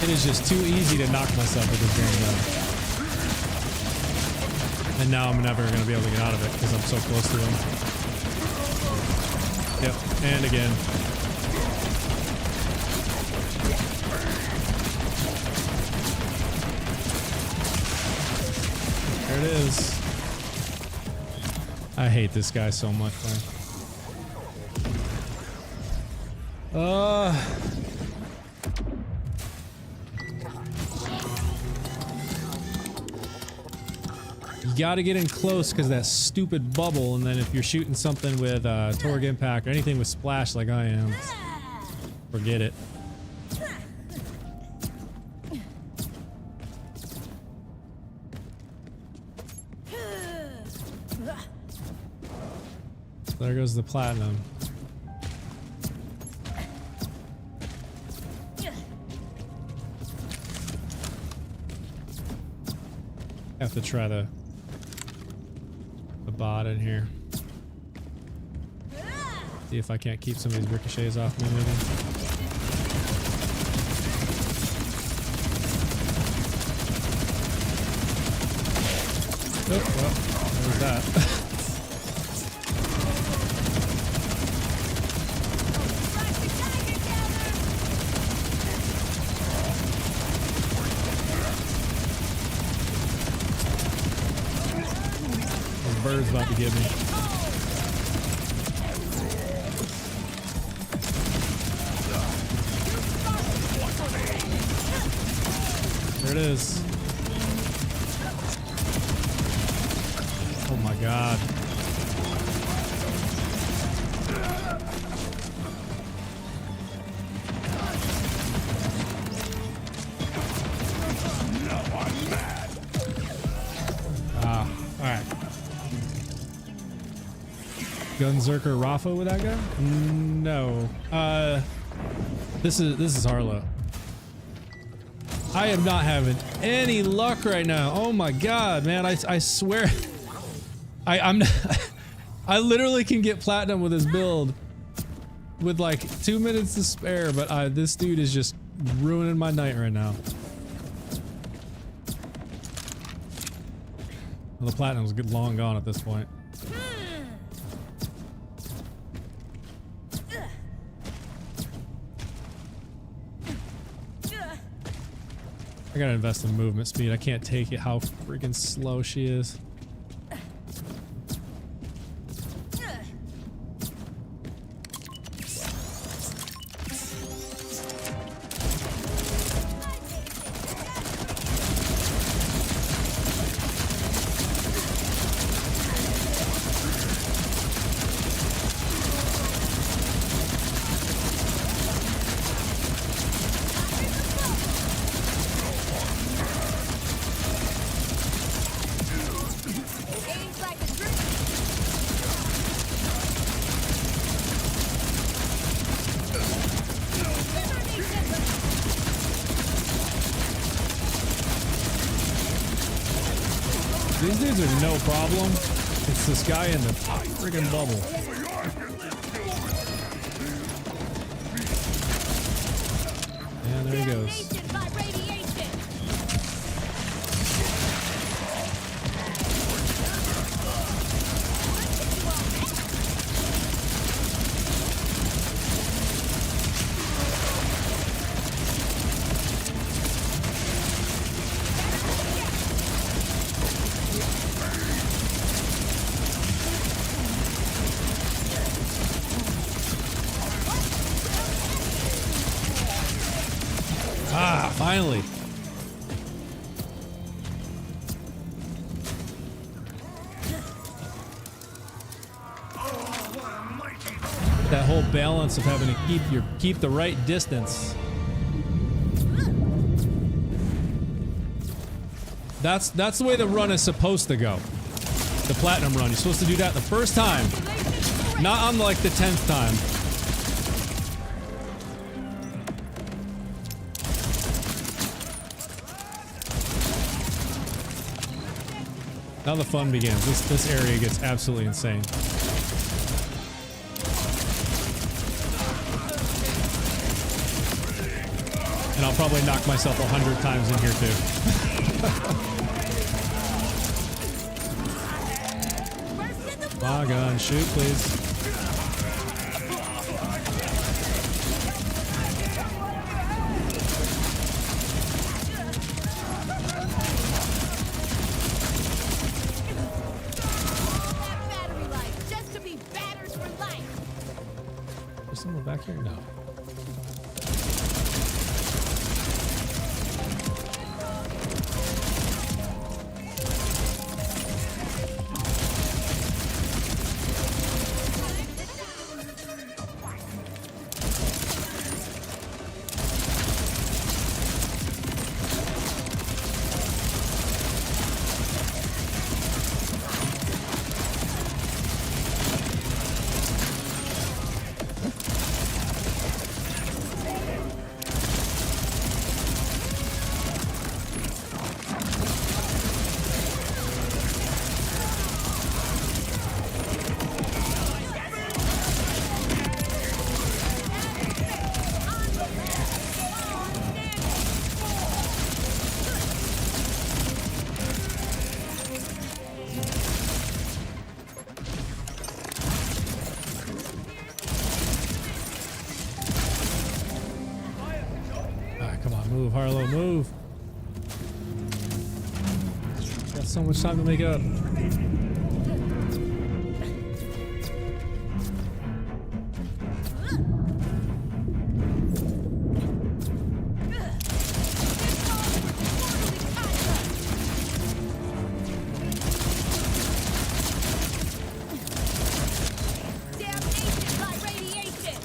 It is just too easy to knock myself with this damn gun. And now I'm never going to be able to get out of it because I'm so close to him. Yep, and again. There it is. I hate this guy so much, man. You gotta get in close because that stupid bubble, and then if you're shooting something with Torg Impact or anything with splash like I am, forget it. There goes the platinum. Have to try the bot in here. See if I can't keep some of these ricochets off me, maybe. Oh, well, there's that. Bird's about to get me. There it is. Oh my god. Ah, alright. Gunzerker Rafa with that guy? No. This is Harlowe. I am not having any luck right now. Oh my god, man! I swear, I'm not, I literally can get platinum with this build with like 2 minutes to spare, but this dude is just ruining my night right now. Well, the platinum's long gone at this point. I gotta invest in movement speed. I can't take it how freaking slow she is. These dudes are no problem. It's this guy in the friggin' bubble. And there he goes. Ah, finally. That whole balance of having to keep the right distance. That's the way the run is supposed to go. The platinum run. You're supposed to do that the first time, not on like the 10th time. Now the fun begins. This area gets absolutely insane. And I'll probably knock myself 100 times in here too. My gun, shoot please. Back here? No. Move, Harlowe, move. Got so much time to make up. Damnation by radiation.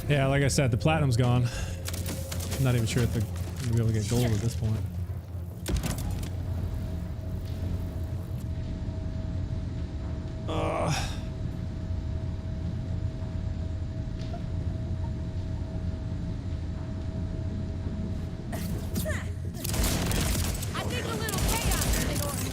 Yeah, like I said, the platinum's gone. I'm not even sure if they're gonna be able to get gold at this point. I think a little chaos is in order.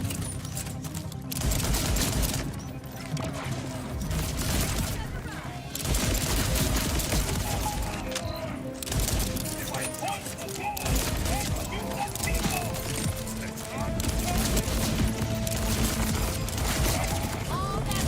All that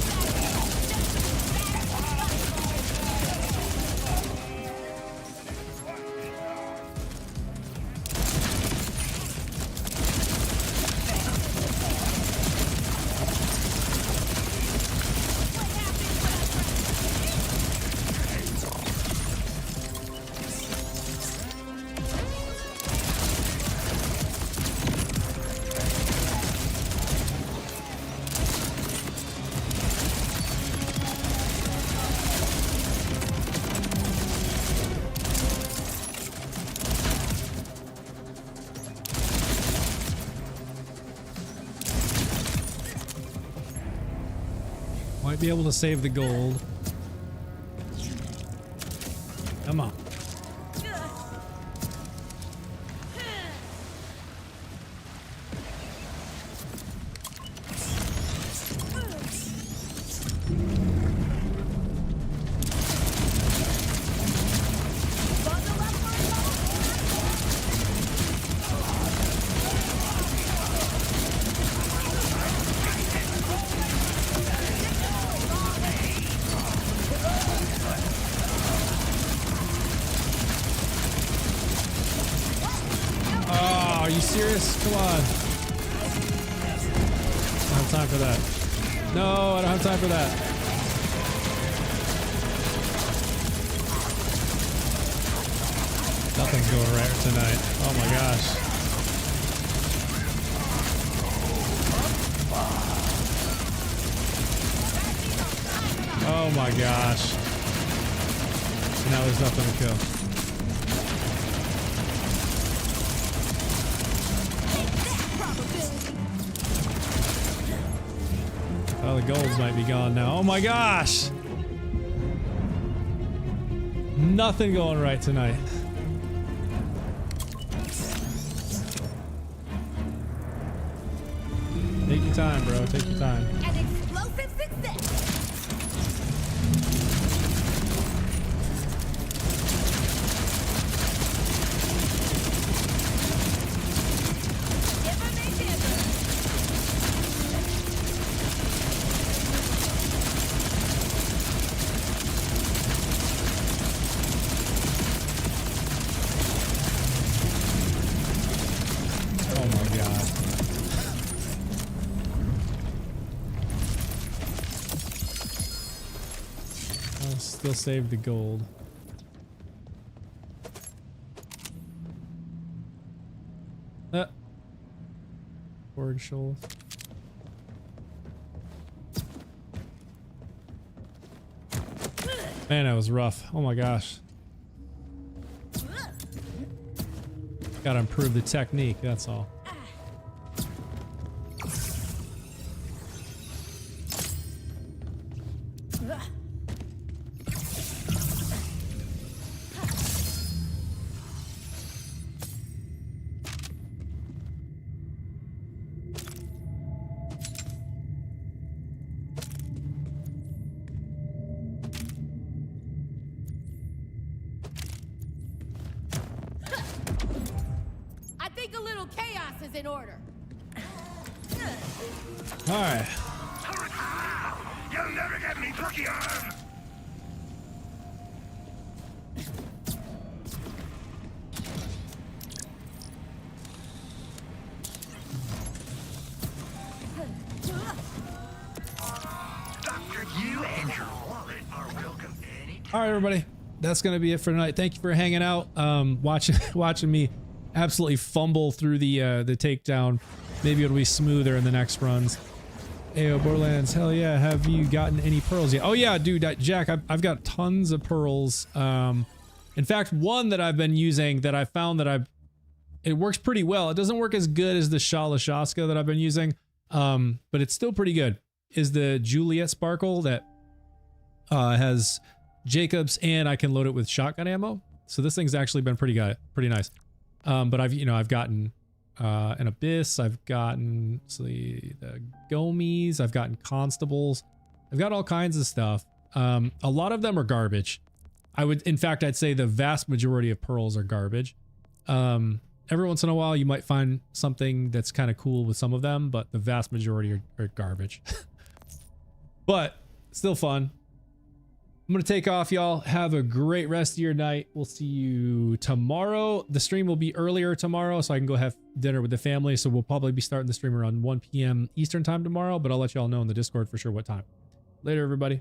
Might be able to save the gold. Come on. Are you serious? Come on. I don't have time for that. No, I don't have time for that. Nothing's going right tonight. Oh my gosh. Oh my gosh. Now there's nothing to kill. Oh, the golds might be gone now. Oh my gosh! Nothing going right tonight. Take your time, bro. Take your time. An explosive success. Never may differ. Oh my god. still save the gold. Forward Shoals. Man, that was rough. Oh my gosh. Gotta improve the technique, that's all. I think a little chaos is in order. All right. You'll never get me plucky arm. Doctor, you and your wallet are welcome anytime. All right, everybody. That's gonna be it for tonight. Thank you for hanging out, watching me absolutely fumble through the takedown. Maybe it'll be smoother in the next runs. Ayo, Borderlands, hell yeah. Have you gotten any pearls yet? Oh yeah, dude, Jack, I've got tons of pearls. In fact, one that I've been using that I found that it works pretty well. It doesn't work as good as the Shala Shaska that I've been using, but it's still pretty good, is the Juliet Sparkle that has Jacobs, and I can load it with shotgun ammo. So this thing's actually been pretty nice. But I've gotten an Abyss, I've gotten the Gomies, I've gotten Constables, I've got all kinds of stuff. A lot of them are garbage. In fact, I'd say the vast majority of pearls are garbage. Every once in a while you might find something that's kind of cool with some of them, but the vast majority are garbage. But still fun. I'm going to take off, y'all. Have a great rest of your night. We'll see you tomorrow. The stream will be earlier tomorrow, so I can go have dinner with the family. So we'll probably be starting the stream around 1 p.m. Eastern time tomorrow, but I'll let y'all know in the Discord for sure what time. Later, everybody.